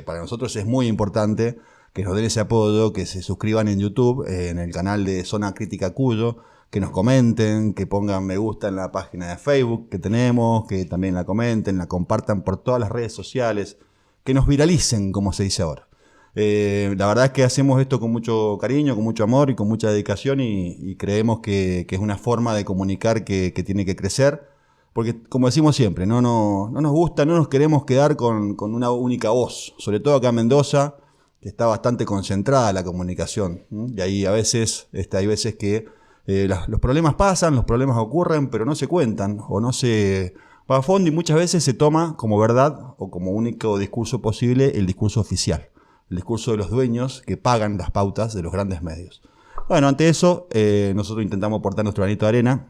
Para nosotros es muy importante que nos den ese apoyo, que se suscriban en YouTube, en el canal de Zona Crítica Cuyo, que nos comenten, que pongan me gusta en la página de Facebook que tenemos, que también la comenten, la compartan por todas las redes sociales, que nos viralicen, como se dice ahora. La verdad es que hacemos esto con mucho cariño, con mucho amor y con mucha dedicación y creemos que es una forma de comunicar que tiene que crecer, porque como decimos siempre, no nos gusta, no nos queremos quedar con una única voz, sobre todo acá en Mendoza, que está bastante concentrada la comunicación, y ahí a veces, hay veces que los problemas pasan, los problemas ocurren, pero no se cuentan o no se va a fondo y muchas veces se toma como verdad o como único discurso posible el discurso oficial. El discurso de los dueños que pagan las pautas de los grandes medios. Bueno, ante eso, nosotros intentamos aportar nuestro granito de arena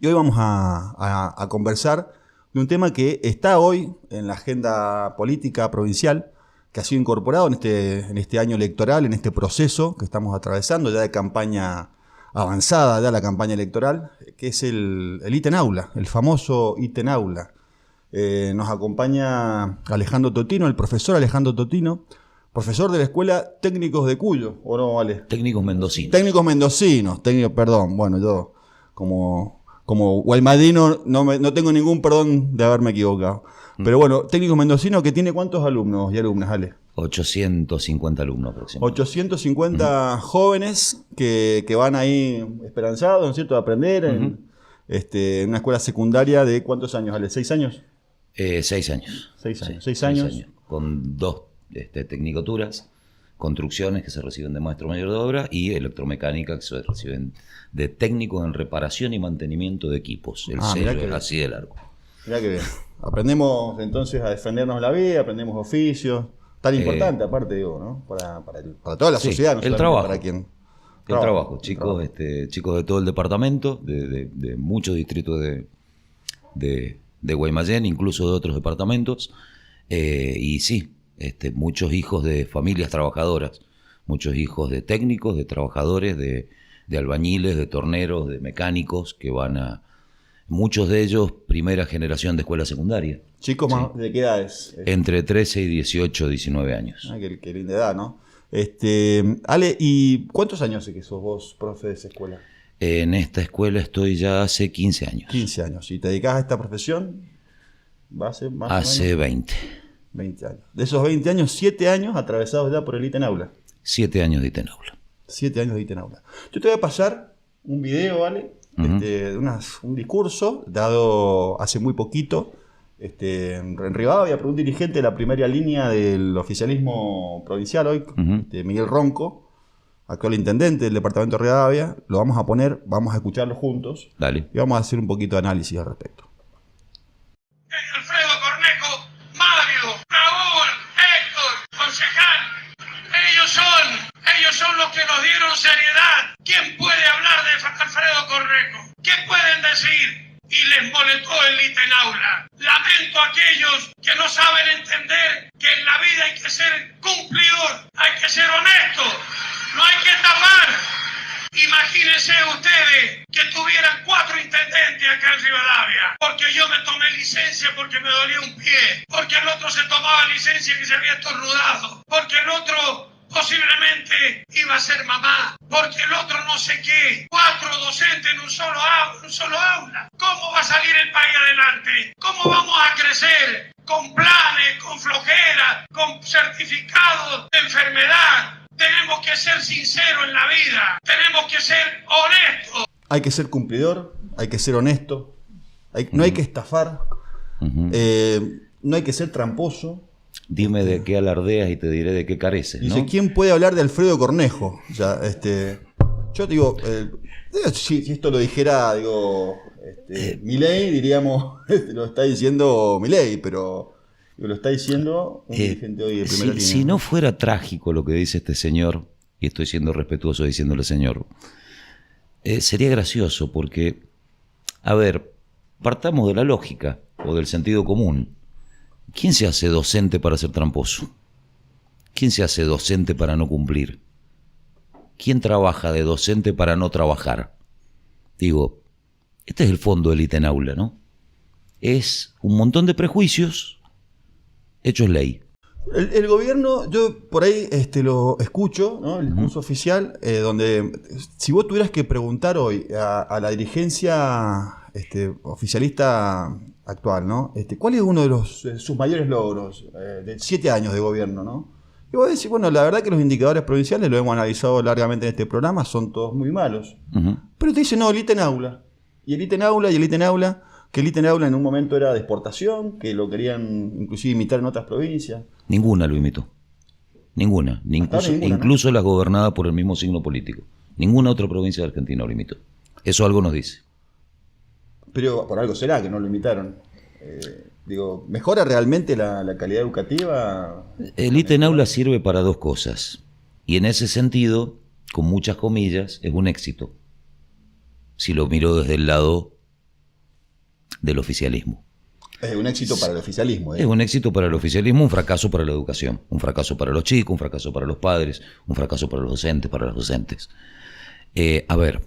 y hoy vamos a conversar de un tema que está hoy en la agenda política provincial, que ha sido incorporado en este año electoral, en este proceso que estamos atravesando ya de campaña avanzada, ya la campaña electoral, que es el ítem aula, el famoso ítem aula. Nos acompaña Alejandro Totino, el profesor Alejandro Totino, profesor de la Escuela Técnicos de Cuyo, ¿o no, Ale? Técnicos mendocinos. Técnicos mendocinos, perdón. Bueno, yo como guaymadino no tengo ningún perdón de haberme equivocado. Pero bueno, técnicos mendocinos que tiene ¿cuántos alumnos y alumnas, Ale? 850 alumnos aproximadamente. 850 jóvenes que van ahí esperanzados, ¿no es cierto?, de aprender en una escuela secundaria de ¿cuántos años, Ale? ¿6 años? 6 años. 6 años. Sí, 6 años. Con 2 tecnicaturas, construcciones que se reciben de maestro mayor de obra y electromecánica que se reciben de técnico en reparación y mantenimiento de equipos. El sello es así de largo. Mirá que bien. Aprendemos entonces a defendernos la vida, aprendemos oficios. Tan importante, aparte, digo, ¿no? Para toda la sociedad, no el trabajo. Para quien. El trabajo, chicos de todo el departamento, de muchos distritos de Guaymallén, incluso de otros departamentos. Y sí, muchos hijos de familias trabajadoras, muchos hijos de técnicos, de trabajadores, de albañiles, de torneros, de mecánicos que van a... Muchos de ellos primera generación de escuela secundaria. ¿Chicos Sí. más de qué edades? Entre 13 y 18, 19 años. Qué linda edad, ¿no? Ale, ¿y cuántos años hace que sos vos profe de esa escuela? En esta escuela estoy ya hace 15 años. 15 años. ¿Y te dedicás a esta profesión? ¿Hace más Hace o menos? 20 años. De esos 20 años, 7 años atravesados ya por el ítem aula. 7 años de ítem aula. 7 años de ítem aula. Yo te voy a pasar un video, ¿vale? De un discurso dado hace muy poquito en Rivadavia por un dirigente de la primera línea del oficialismo provincial hoy, Miguel Ronco, actual intendente del departamento de Rivadavia. Lo vamos a poner, vamos a escucharlo juntos. Dale. Y vamos a hacer un poquito de análisis al respecto. Alfredo Cornejo, Mario, Raúl, Héctor, concejal, ellos son los que nos dieron seriedad. ¿Quién puede hablar de Alfredo Cornejo? ¿Qué pueden decir? Y les molestó el ítem aula. Lamento a aquellos que no saben entender que en la vida hay que ser cumplidor, hay que ser honesto, no hay que estafar. Imagínense ustedes que tuvieran 4 intendentes acá en Rivadavia, porque yo me tomé licencia porque me dolía un pie, porque el otro se tomaba licencia que se había estornudado, porque el otro posiblemente iba a ser mamá, porque el otro no sé qué. 4 docentes en un solo aula. ¿Cómo va a salir el país adelante? ¿Cómo vamos a crecer? con planes, con flojera, con certificados de enfermedad. Tenemos que ser sinceros en la vida, tenemos que ser honestos. Hay que ser cumplidor, hay que ser honesto, no hay que estafar, no hay que ser tramposo. Dime de qué alardeas y te diré de qué careces, ¿no? Dice, ¿quién puede hablar de Alfredo Cornejo? O sea, yo digo, si esto lo dijera, digo, Milei, diríamos, lo está diciendo Milei, pero lo está diciendo un dirigente hoy de primera línea. Si no fuera trágico lo que dice este señor, y estoy siendo respetuoso diciéndole señor, sería gracioso porque, a ver, partamos de la lógica o del sentido común. ¿Quién se hace docente para ser tramposo? ¿Quién se hace docente para no cumplir? ¿Quién trabaja de docente para no trabajar? Digo, este es el fondo del ítem aula, ¿no? Es un montón de prejuicios hechos ley. El gobierno, yo por ahí lo escucho, ¿no? El discurso oficial, donde si vos tuvieras que preguntar hoy a la dirigencia oficialista actual, ¿no? ¿Cuál es uno de sus mayores logros de 7 años de gobierno, ¿no? Y vos decís, bueno, la verdad que los indicadores provinciales, lo hemos analizado largamente en este programa, son todos muy malos. Pero te dicen, no, el ítem aula. Y el ítem aula, y el ítem aula, que el ítem aula en un momento era de exportación, que lo querían inclusive imitar en otras provincias. Ninguna lo imitó. Ninguna. Incluso las gobernadas por el mismo signo político. Ninguna otra provincia de Argentina lo imitó. Eso algo nos dice. Pero por algo será que no lo imitaron. Digo, ¿mejora realmente la calidad educativa? El ítem aula sirve para dos cosas. Y en ese sentido, con muchas comillas, es un éxito. Si lo miro desde el lado del oficialismo. Es un éxito para el oficialismo. Es un éxito para el oficialismo, un fracaso para la educación. Un fracaso para los chicos, un fracaso para los padres, un fracaso para los docentes, para las docentes. A ver,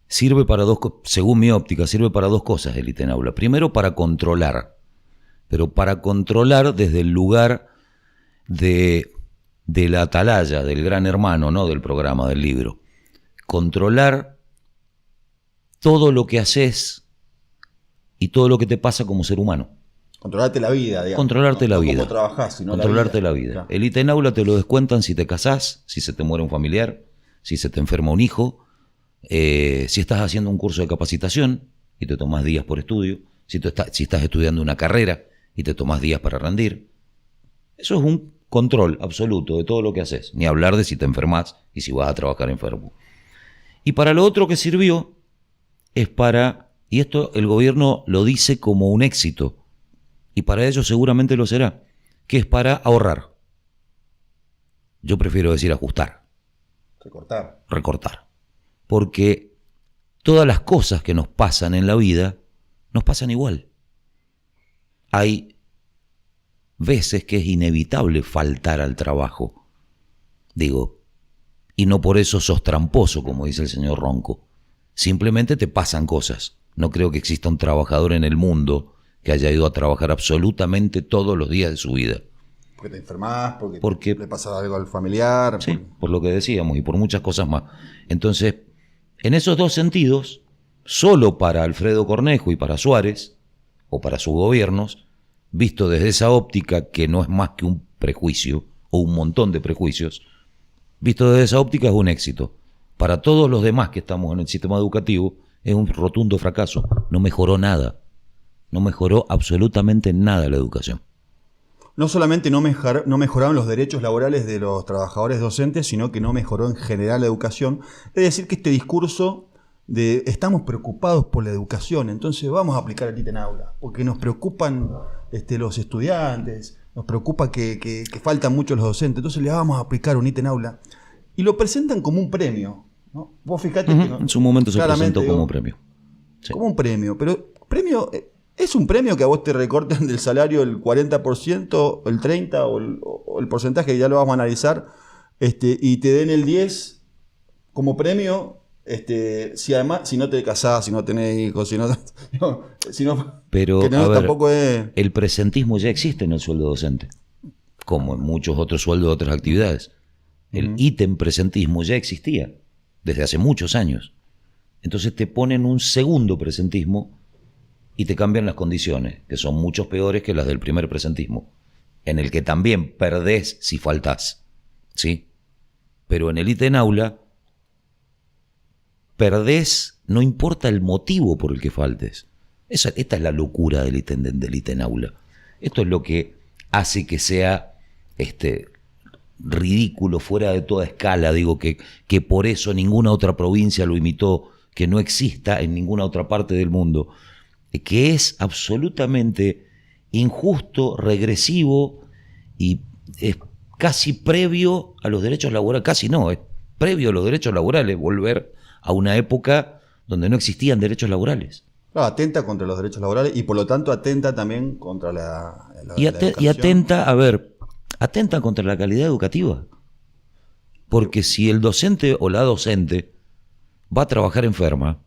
sirve para según mi óptica, sirve para dos cosas el ítem aula. Primero, para controlar. Pero para controlar desde el lugar de la atalaya, del gran hermano, no del programa, del libro. Controlar todo lo que haces y todo lo que te pasa como ser humano. Controlarte la vida, digamos. Controlarte la vida. No cómo trabajás, sino controlarte la vida. Claro. El ítem aula te lo descuentan si te casás, si se te muere un familiar, si se te enferma un hijo, si estás haciendo un curso de capacitación y te tomas días por estudio, si estás estudiando una carrera y te tomas días para rendir. Eso es un control absoluto de todo lo que haces. Ni hablar de si te enfermas y si vas a trabajar enfermo. Y para lo otro que sirvió es para, y esto el gobierno lo dice como un éxito, y para ellos seguramente lo será, que es para ahorrar. Yo prefiero decir ajustar. Recortar. Porque todas las cosas que nos pasan en la vida nos pasan igual. Hay veces que es inevitable faltar al trabajo. Digo, y no por eso sos tramposo, como dice el señor Ronco. Simplemente te pasan cosas. No creo que exista un trabajador en el mundo que haya ido a trabajar absolutamente todos los días de su vida. Porque te enfermas, porque le pasa algo al familiar. Sí, por lo que decíamos y por muchas cosas más. Entonces, en esos dos sentidos, solo para Alfredo Cornejo y para Suárez, o para sus gobiernos, visto desde esa óptica que no es más que un prejuicio, o un montón de prejuicios, visto desde esa óptica es un éxito. Para todos los demás que estamos en el sistema educativo, es un rotundo fracaso. No mejoró nada. No mejoró absolutamente nada la educación. No solamente no mejoraron los derechos laborales de los trabajadores docentes, sino que no mejoró en general la educación. Es decir, que este discurso de estamos preocupados por la educación, entonces vamos a aplicar el ítem aula, porque nos preocupan los estudiantes, nos preocupa que faltan mucho los docentes, entonces le vamos a aplicar un ítem aula. Y lo presentan como un premio, ¿no? Vos fijate que en su momento se presentó como un premio. Sí. Como un premio, pero premio ¿es un premio que a vos te recorten del salario el 40%, el 30% o el porcentaje que ya lo vamos a analizar, y te den el 10% como premio? Si además, si no te casás, si no tenés hijos, pero que no, a ver, tampoco es... el presentismo ya existe en el sueldo docente, como en muchos otros sueldos de otras actividades. El ítem presentismo ya existía desde hace muchos años. Entonces te ponen un segundo presentismo y te cambian las condiciones, que son mucho peores que las del primer presentismo, en el que también perdés si faltás, ¿sí? Pero en el ítem aula perdés, no importa el motivo por el que faltes. Esta es la locura del ítem aula. Esto es lo que hace que sea ridículo, fuera de toda escala. Digo que por eso ninguna otra provincia lo imitó, que no exista en ninguna otra parte del mundo, que es absolutamente injusto, regresivo y es casi previo a los derechos laborales. Casi no, es previo a los derechos laborales, volver a una época donde no existían derechos laborales. Claro, atenta contra los derechos laborales y por lo tanto atenta también contra la Y educación. atenta contra la calidad educativa. Porque si el docente o la docente va a trabajar enferma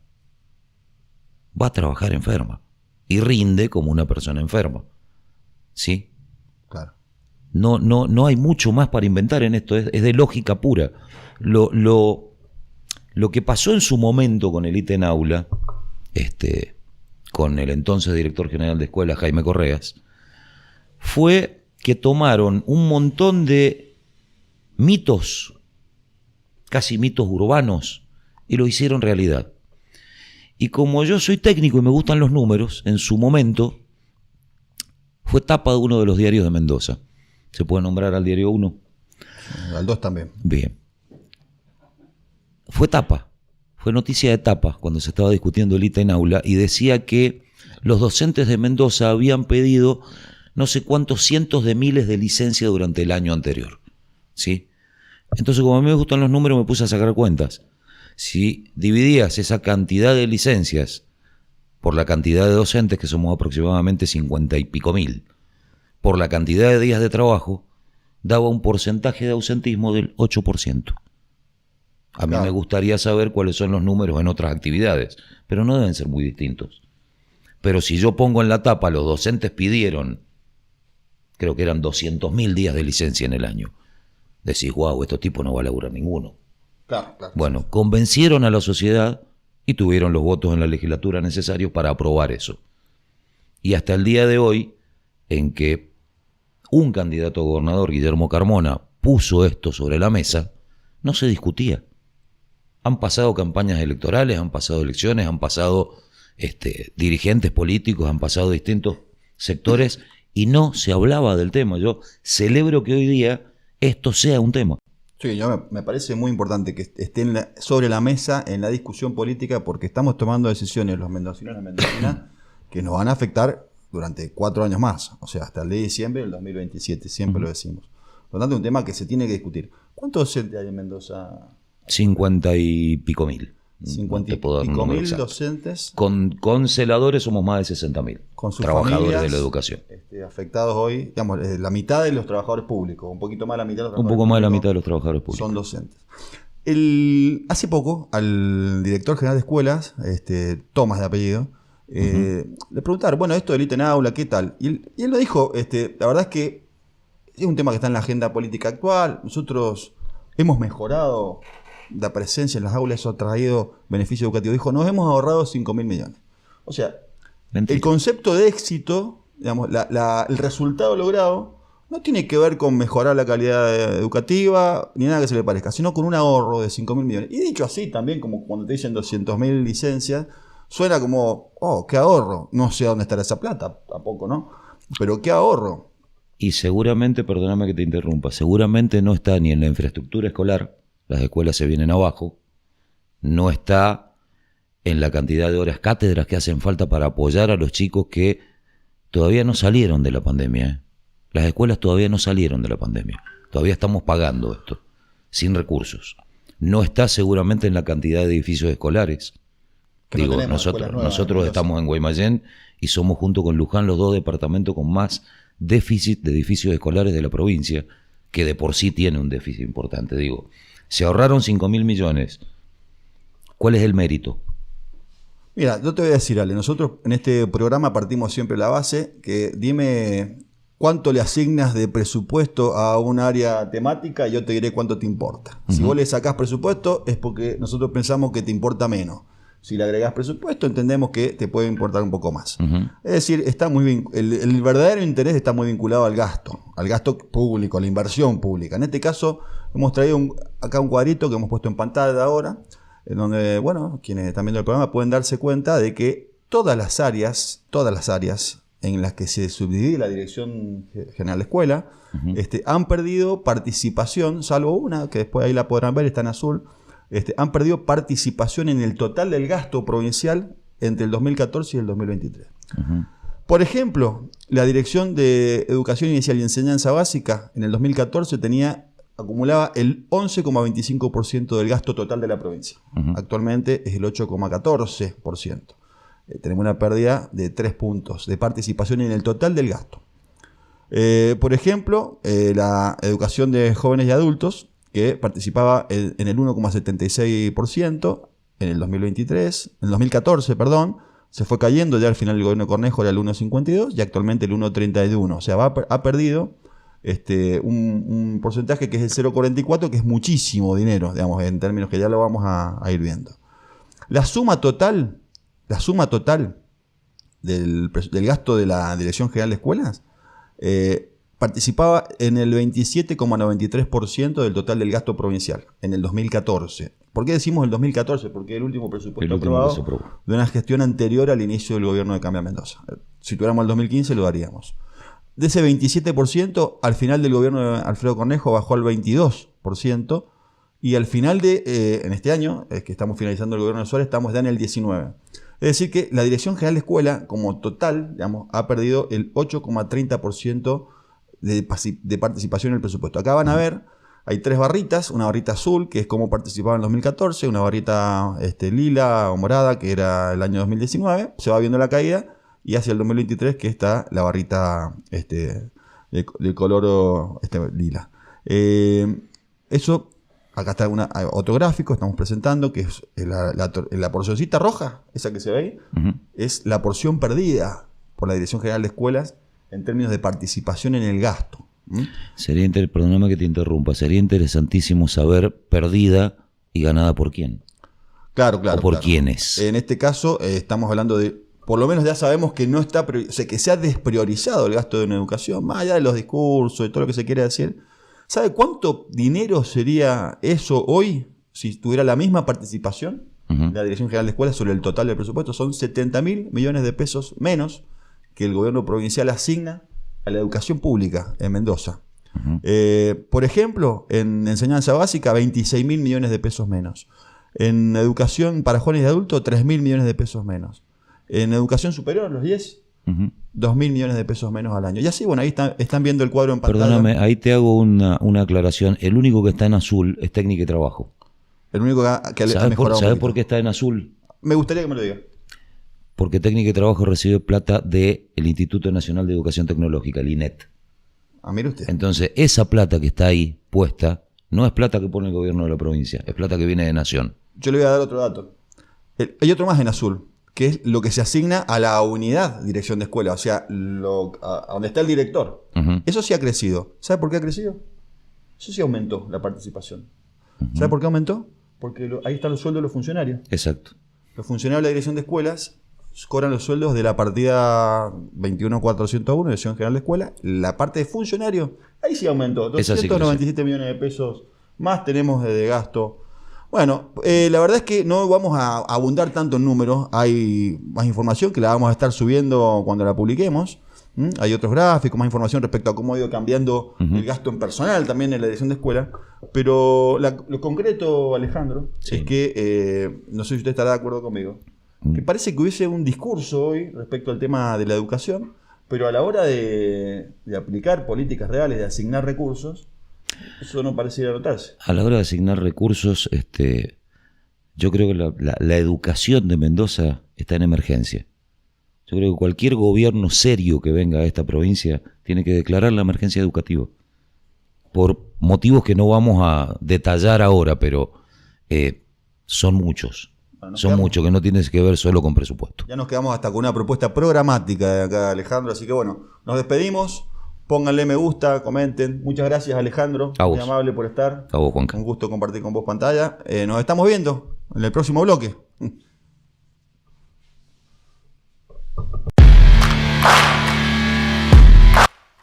y rinde como una persona enferma. ¿Sí? Claro. No hay mucho más para inventar en esto, es de lógica pura. Lo que pasó en su momento con el ítem aula, con el entonces director general de escuela, Jaime Correas, fue que tomaron un montón de mitos, casi mitos urbanos, y lo hicieron realidad. Y como yo soy técnico y me gustan los números, en su momento fue tapa de uno de los diarios de Mendoza. ¿Se puede nombrar al diario 1? Al 2 también. Bien. Fue tapa, fue noticia de tapa cuando se estaba discutiendo el ítem aula y decía que los docentes de Mendoza habían pedido no sé cuántos cientos de miles de licencias durante el año anterior. ¿Sí? Entonces, como a mí me gustan los números, me puse a sacar cuentas. Si dividías esa cantidad de licencias por la cantidad de docentes, que somos aproximadamente 50 y pico mil, por la cantidad de días de trabajo, daba un porcentaje de ausentismo del 8%. A mí me gustaría saber cuáles son los números en otras actividades, pero no deben ser muy distintos. Pero si yo pongo en la tapa, los docentes pidieron, creo que eran 200.000 días de licencia en el año, decís, wow, estos tipos no va a laburar ninguno. Claro. Bueno, convencieron a la sociedad y tuvieron los votos en la legislatura necesarios para aprobar eso. Y hasta el día de hoy, en que un candidato a gobernador, Guillermo Carmona, puso esto sobre la mesa, no se discutía. Han pasado campañas electorales, han pasado elecciones, han pasado dirigentes políticos, han pasado distintos sectores y no se hablaba del tema. Yo celebro que hoy día esto sea un tema. Sí, me parece muy importante que esté sobre la mesa en la discusión política porque estamos tomando decisiones los mendocinos y las mendocinas que nos van a afectar durante 4 años más, o sea, hasta el de diciembre del 2027, siempre lo decimos. Por lo tanto, es un tema que se tiene que discutir. ¿Cuántos docentes hay en Mendoza? 50 y pico mil. 50 y Te puedo dar un pico número mil exacto. docentes. Con celadores somos más de 60.000 Con sus trabajadores familias, de la educación. Afectados hoy, digamos, la mitad de los trabajadores públicos, un poquito más de la mitad de los Un trabajadores poco más de la públicos mitad de los trabajadores públicos. son docentes. Hace poco, al director general de escuelas, Tomás de apellido, le preguntaron, bueno, esto del ítem aula, ¿qué tal? Y él lo dijo, la verdad es que es un tema que está en la agenda política actual, nosotros hemos mejorado la presencia en las aulas, eso ha traído beneficio educativo. Dijo, nos hemos ahorrado 5.000 millones. O sea, Mentira. el concepto de éxito, digamos, el resultado logrado, no tiene que ver con mejorar la calidad educativa, ni nada que se le parezca, sino con un ahorro de 5.000 millones. Y dicho así, también, como cuando te dicen 200.000 licencias, suena como, oh, qué ahorro. No sé dónde estará esa plata, tampoco, ¿no? Pero qué ahorro. Y seguramente, perdóname que te interrumpa, seguramente no está ni en la infraestructura escolar, las escuelas se vienen abajo, no está en la cantidad de horas cátedras que hacen falta para apoyar a los chicos que todavía no salieron de la pandemia. Las escuelas todavía no salieron de la pandemia, todavía estamos pagando esto, sin recursos. No está seguramente en la cantidad de edificios escolares. Que no Digo, tenemos escuelas nuevas, nosotros estamos en Guaymallén y somos junto con Luján los 2 departamentos con más déficit de edificios escolares de la provincia, que de por sí tiene un déficit importante. Digo, se ahorraron 5.000 millones. ¿Cuál es el mérito? Mira, yo te voy a decir, Ale, nosotros en este programa partimos siempre de la base que dime cuánto le asignas de presupuesto a un área temática y yo te diré cuánto te importa. Si vos le sacás presupuesto es porque nosotros pensamos que te importa menos. Si le agregás presupuesto, entendemos que te puede importar un poco más. Ujú. Es decir, está muy el verdadero interés está muy vinculado al gasto público, a la inversión pública. En este caso, hemos traído acá un cuadrito que hemos puesto en pantalla ahora, en donde, bueno, quienes están viendo el programa pueden darse cuenta de que todas las áreas en las que se subdivide la Dirección General de Escuela, han perdido participación, salvo una, que después ahí la podrán ver, está en azul, han perdido participación en el total del gasto provincial entre el 2014 y el 2023. Ujú. Por ejemplo, la Dirección de Educación Inicial y Enseñanza Básica en el 2014 acumulaba el 11,25% del gasto total de la provincia. Ujú. Actualmente es el 8,14%. Tenemos una pérdida de 3 puntos de participación en el total del gasto. Por ejemplo, la educación de jóvenes y adultos, que participaba en el 1,76% en el 2014, se fue cayendo, ya al final el gobierno de Cornejo era el 1,52 y actualmente el 1,31. O sea, ha perdido un porcentaje que es el 0,44, que es muchísimo dinero, digamos, en términos que ya lo vamos a ir viendo. La suma total del gasto de la Dirección General de Escuelas participaba en el 27,93% del total del gasto provincial en el 2014. ¿Por qué decimos el 2014? Porque es el último presupuesto aprobado de una gestión anterior al inicio del gobierno de Cambia Mendoza. Si tuviéramos el 2015 lo daríamos. De ese 27%, al final del gobierno de Alfredo Cornejo bajó al 22%, y al final en este año, que estamos finalizando el gobierno de Suárez, estamos ya en el 19%. Es decir que la Dirección General de Escuela, como total, digamos, ha perdido el 8,30% de participación en el presupuesto. Acá van a ver, hay 3 barritas, una barrita azul, que es como participaba en 2014, una barrita lila o morada, que era el año 2019, se va viendo la caída, y hacia el 2023, que está la barrita de color lila. Eso, acá está otro gráfico, estamos presentando, que es la porcioncita roja, esa que se ve ahí, es la porción perdida por la Dirección General de Escuelas en términos de participación en el gasto. Perdóname que te interrumpa, sería interesantísimo saber perdida y ganada por quién. Claro. O por quiénes. En este caso, estamos hablando de, por lo menos ya sabemos que no está, o sea, que se ha despriorizado el gasto en educación, más allá de los discursos y todo lo que se quiere decir. ¿Sabe cuánto dinero sería eso hoy si tuviera la misma participación la Dirección General de Escuelas sobre el total del presupuesto? Son 70.000 millones de pesos menos que el gobierno provincial asigna a la educación pública en Mendoza. Por ejemplo, en enseñanza básica, 26.000 millones de pesos menos. En educación para jóvenes y adultos, 3.000 millones de pesos menos. En educación superior, los 10, 2.000 millones de pesos menos al año. Y así, bueno, ahí están viendo el cuadro en pantalla. Perdóname, ahí te hago una aclaración. El único que está en azul es técnica y trabajo. El único que ha mejorado. ¿Sabes por qué está en azul? Me gustaría que me lo diga. Porque técnica y trabajo recibe plata del Instituto Nacional de Educación Tecnológica, el INET. Mire usted. Entonces, esa plata que está ahí puesta no es plata que pone el gobierno de la provincia, es plata que viene de Nación. Yo le voy a dar otro dato. Hay otro más en azul, que es lo que se asigna a la unidad dirección de escuela, o sea, a donde está el director. Eso sí ha crecido. ¿Sabe por qué ha crecido? Eso sí aumentó la participación. ¿Sabe por qué aumentó? Porque ahí están los sueldos de los funcionarios. Exacto. Los funcionarios de la dirección de escuelas cobran los sueldos de la partida 21.401 de Dirección General de Escuela. La parte de funcionarios, ahí sí aumentó. 297 millones de pesos más tenemos de gasto. Bueno, la verdad es que no vamos a abundar tanto en números. Hay más información que la vamos a estar subiendo cuando la publiquemos. Hay otros gráficos, más información respecto a cómo ha ido cambiando el gasto en personal también en la dirección de escuela. Pero lo concreto, Alejandro, es que, no sé si usted estará de acuerdo conmigo, que parece que hubiese un discurso hoy respecto al tema de la educación, pero a la hora de aplicar políticas reales, de asignar recursos, eso no pareciera notarse. A la hora de asignar recursos, yo creo que la educación de Mendoza está en emergencia. Yo creo que cualquier gobierno serio que venga a esta provincia tiene que declarar la emergencia educativa. Por motivos que no vamos a detallar ahora, pero son muchos. Son muchos, que no tienen que ver solo con presupuesto. Ya nos quedamos hasta con una propuesta programática de acá, Alejandro. Así que bueno, nos despedimos. Pónganle me gusta, comenten. Muchas gracias, Alejandro. Muy amable por estar. A vos, Juanca. Un gusto compartir con vos pantalla. Nos estamos viendo en el próximo bloque.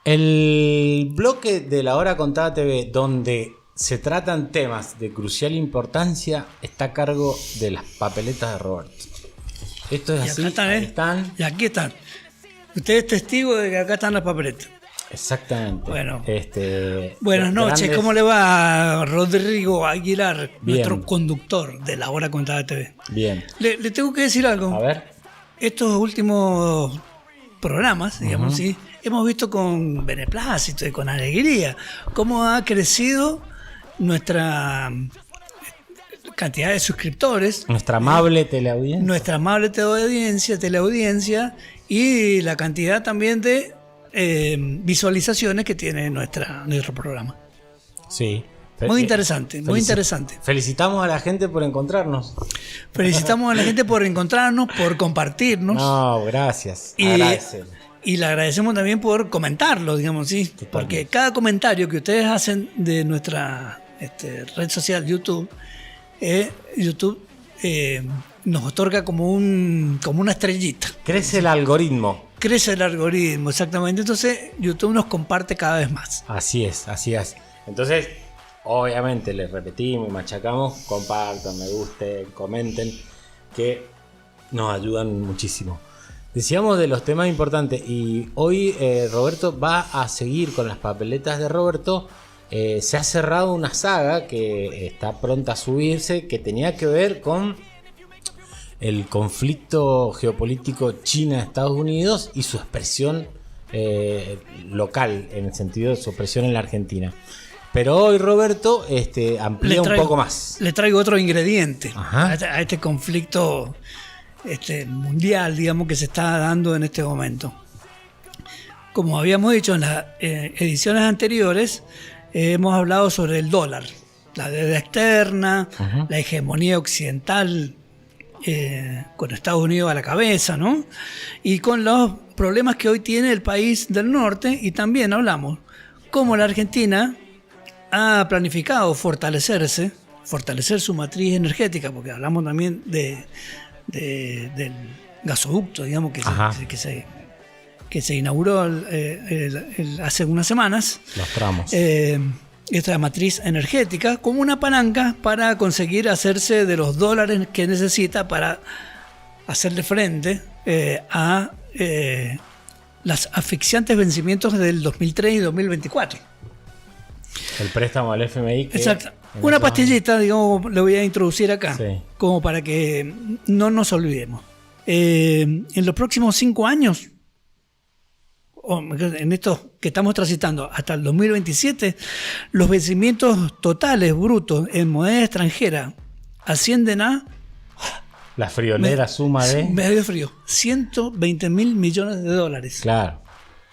El bloque de La Hora Contada TV, donde se tratan temas de crucial importancia, está a cargo de las papeletas de Roberto. Esto es Y así. acá están, Ahí están. Y aquí están. Usted es testigo de que acá están las papeletas. Exactamente. Bueno. grandes- Buenas noches, ¿cómo le va a Rodrigo Aguilar, Bien. nuestro conductor de La Hora Contada TV? Bien. Le tengo que decir algo. A ver. Estos últimos programas, digamos, ¿sí? Hemos visto con beneplácito y con alegría cómo ha crecido nuestra cantidad de suscriptores, Nuestra amable teleaudiencia. nuestra amable teleaudiencia y la cantidad también de visualizaciones que tiene nuestro programa. Sí. Muy interesante, muy interesante. Felicitamos a la gente por encontrarnos. Felicitamos a la gente por encontrarnos, por compartirnos. No, gracias. Y, Agradecen. y le agradecemos también por comentarlo, digamos, sí. Porque cada comentario que ustedes hacen de nuestra red social YouTube, YouTube nos otorga como una estrellita. Crece el algoritmo. Crece el algoritmo, exactamente. Entonces YouTube nos comparte cada vez más. Así es, así es. Entonces, obviamente, les repetimos y machacamos, compartan, me gusten, comenten, que nos ayudan muchísimo. Decíamos de los temas importantes y hoy Roberto va a seguir con las papeletas de Roberto. Se ha cerrado una saga que está pronta a subirse, que tenía que ver con el conflicto geopolítico China-Estados Unidos y su expresión local, en el sentido de su expresión en la Argentina. Pero hoy Roberto amplía un poco más. Le traigo otro ingrediente Ajá. a este conflicto mundial, digamos, que se está dando en este momento. Como habíamos dicho en las ediciones anteriores, hemos hablado sobre el dólar, la deuda externa, Ajá. la hegemonía occidental con Estados Unidos a la cabeza, ¿no? Y con los problemas que hoy tiene el país del norte, y también hablamos cómo la Argentina ha planificado fortalecer su matriz energética, porque hablamos también del gasoducto, digamos, que se inauguró hace unas semanas. Los tramos. Esta matriz energética como una palanca para conseguir hacerse de los dólares que necesita para hacerle frente a los asfixiantes vencimientos del 2003 y 2024. El préstamo al FMI. Exacto. Una pastillita, digamos, le voy a introducir acá, Sí. como para que no nos olvidemos. En los próximos 5 años, o en estos que estamos transitando hasta el 2027, los vencimientos totales brutos en moneda extranjera ascienden a La friolera suma de... medio frío, 120 mil millones de dólares. Claro.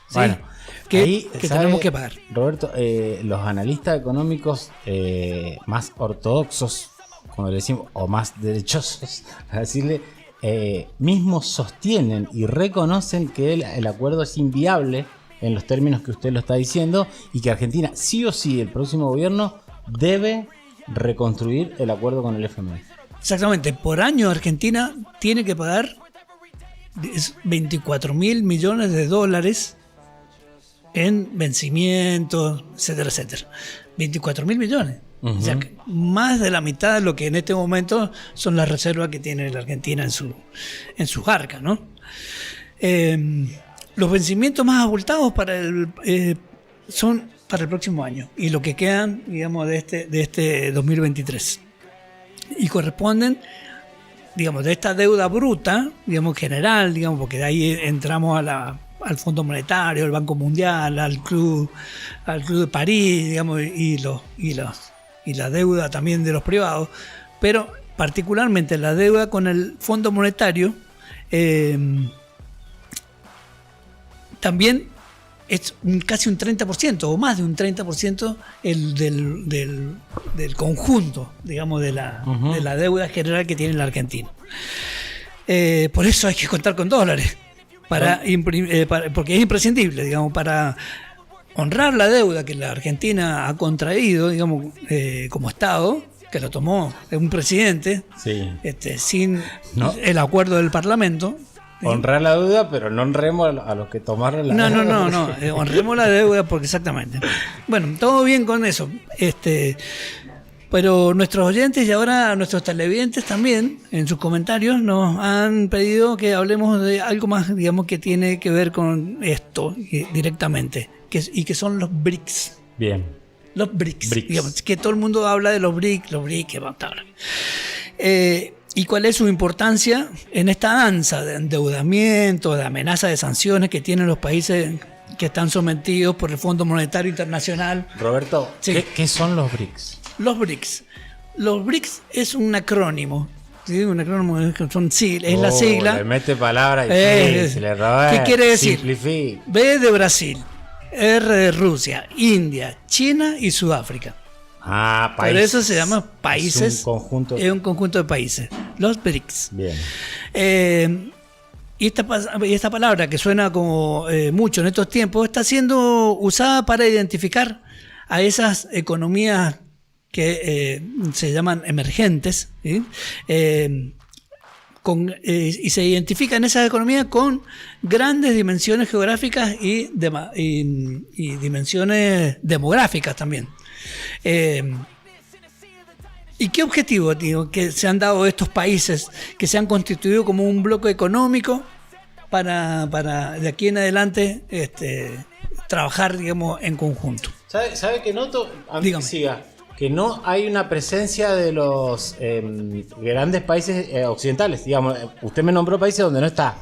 ¿Sí? Bueno, que ahí, ¿sabe, tenemos que pagar. Roberto, los analistas económicos más ortodoxos, como le decimos, o más derechosos, a decirle, mismos sostienen y reconocen que el acuerdo es inviable en los términos que usted lo está diciendo y que Argentina, sí o sí, el próximo gobierno debe reconstruir el acuerdo con el FMI. Exactamente, por año Argentina tiene que pagar 24 mil millones de dólares en vencimientos, etcétera, etcétera. 24 mil millones. Uh-huh. O sea, que más de la mitad de lo que en este momento son las reservas que tiene la Argentina en sus arcas, ¿no? Los vencimientos más abultados son para el próximo año y lo que quedan, digamos, de este 2023. Y corresponden, digamos, de esta deuda bruta, digamos, general, digamos, porque de ahí entramos al Fondo Monetario, al Banco Mundial, al Club de París, digamos, y la deuda también de los privados, pero particularmente la deuda con el Fondo Monetario también es casi un 30% o más de un 30% del conjunto, digamos, de la deuda general que tiene la Argentina. Por eso hay que contar con dólares, porque es imprescindible, digamos, para honrar la deuda que la Argentina ha contraído, digamos, como Estado, que lo tomó un presidente, Sí. sin No. el acuerdo del Parlamento. Honrar la deuda, pero no honremos a los que tomaron la deuda. No. Honremos la deuda porque exactamente. Bueno, todo bien con eso. Pero nuestros oyentes y ahora nuestros televidentes también, en sus comentarios, nos han pedido que hablemos de algo más, digamos, que tiene que ver con esto directamente, y que son los BRICS. Bien. Los BRICS. BRICS. Digamos, que todo el mundo habla de los BRICS, que van a hablar. ¿Y cuál es su importancia en esta danza de endeudamiento, de amenaza de sanciones que tienen los países que están sometidos por el Fondo Monetario Internacional? Roberto, Sí. ¿qué son los BRICS? Los BRICS. Los BRICS es un acrónimo. ¿Sí? Un acrónimo es la sigla. Le mete palabras difíciles, ¿Qué quiere decir? Simplifica. B de Brasil, R de Rusia, India, China y Sudáfrica. Países. Por eso se llama países. Es un conjunto. Es un conjunto de países. Los BRICS. Bien. Y esta palabra que suena como mucho en estos tiempos está siendo usada para identificar a esas economías que se llaman emergentes, ¿sí? Y se identifican esas economías con grandes dimensiones geográficas y dimensiones demográficas también. ¿Y qué objetivo, que se han dado estos países que se han constituido como un bloque económico para de aquí en adelante trabajar, digamos, en conjunto? ¿Sabe que noto? Dígame. Siga. Que no hay una presencia de los grandes países occidentales. Digamos, usted me nombró países donde no está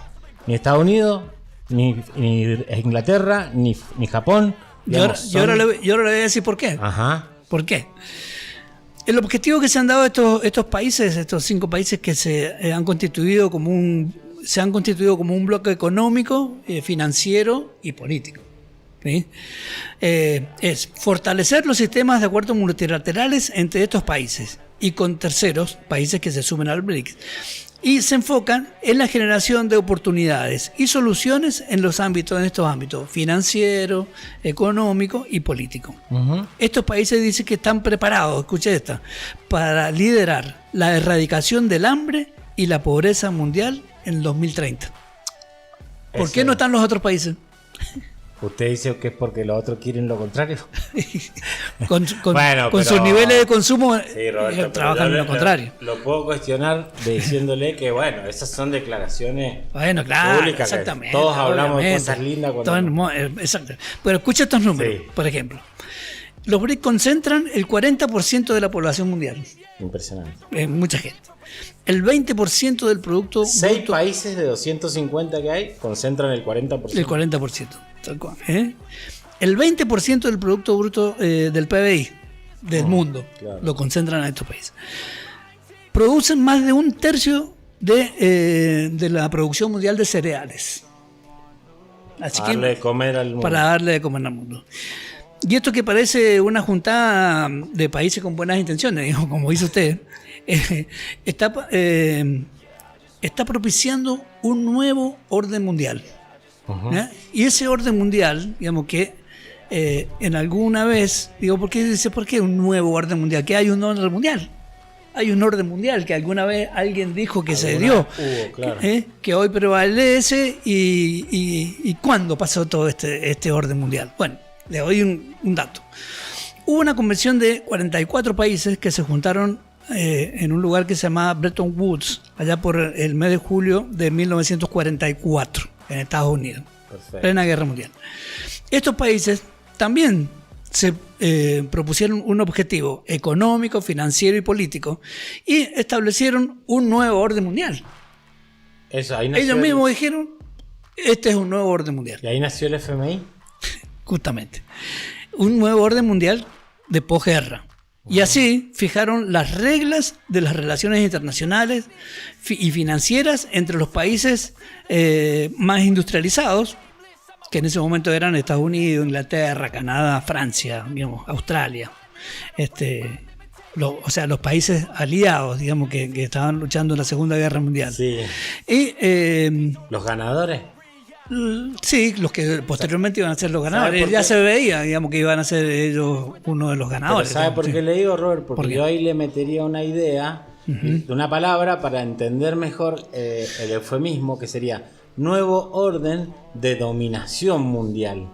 ni Estados Unidos, ni Inglaterra, ni Japón. Digamos, Yo ahora le voy a decir por qué. Ajá. ¿Por qué? El objetivo que se han dado estos países, estos 5 países que se han constituido como un bloque económico, financiero y político. ¿Sí? Es fortalecer los sistemas de acuerdos multilaterales entre estos países y con terceros países que se sumen al BRICS, y se enfocan en la generación de oportunidades y soluciones en estos ámbitos financiero, económico y político. Uh-huh. Estos países dicen que están preparados, escuche esta, para liderar la erradicación del hambre y la pobreza mundial en 2030. ¿Por qué no están los otros países? ¿Usted dice que es porque los otros quieren lo contrario? Con Pero- sus niveles de consumo Sí, Roberto, trabajan en lo contrario. Lo puedo cuestionar diciéndole que, bueno, esas son declaraciones Bueno, claro, públicas. Que exactamente. todos hablamos de obviamente. cosas lindas. Todo Cuando... exacto. Pero escucha estos números, Sí. por ejemplo. Los BRICS concentran el 40% de la población mundial. Impresionante. Mucha gente. El 20% del producto 6 bruto, países de 250 que hay concentran el 40%. el 40%. Tal cual, ¿eh? El 20% del producto bruto del PBI del mundo claro. lo concentran a estos países. Producen más de 1/3 de la producción mundial de cereales. Así Darle de comer al mundo. para darle de comer al mundo. Y esto que parece una juntada de países con buenas intenciones, digamos, como dice usted, está propiciando un nuevo orden mundial. Ujú. ¿Ya? Y ese orden mundial, digamos que en alguna vez, ¿por qué un nuevo orden mundial? Que hay un orden mundial. Hay un orden mundial que alguna vez alguien dijo que se dio, hubo, claro. que hoy prevalece y ¿cuándo pasó todo este orden mundial? Bueno, le doy un dato. Hubo una convención de 44 países que se juntaron en un lugar que se llamaba Bretton Woods, allá por el mes de julio de 1944, en Estados Unidos, Perfecto. plena guerra mundial. Estos países también se propusieron un objetivo económico, financiero y político y establecieron un nuevo orden mundial. Eso, ahí nació Ellos mismos dijeron, este es un nuevo orden mundial. Y ahí nació el FMI. Justamente. Un nuevo orden mundial de posguerra. Y así fijaron las reglas de las relaciones internacionales y financieras entre los países más industrializados, que en ese momento eran Estados Unidos, Inglaterra, Canadá, Francia, digamos, Australia. Los países aliados, digamos, que estaban luchando en la Segunda Guerra Mundial. Sí. Y Los ganadores. sí, los que posteriormente iban a ser los ganadores. por Ya qué? se veía, digamos, que iban a ser ellos uno de los Pero ganadores. ¿sabe por Sí. qué le digo, Robert? ¿Por Porque qué? yo ahí le metería una idea de una palabra para entender mejor el eufemismo, que sería nuevo orden de dominación mundial.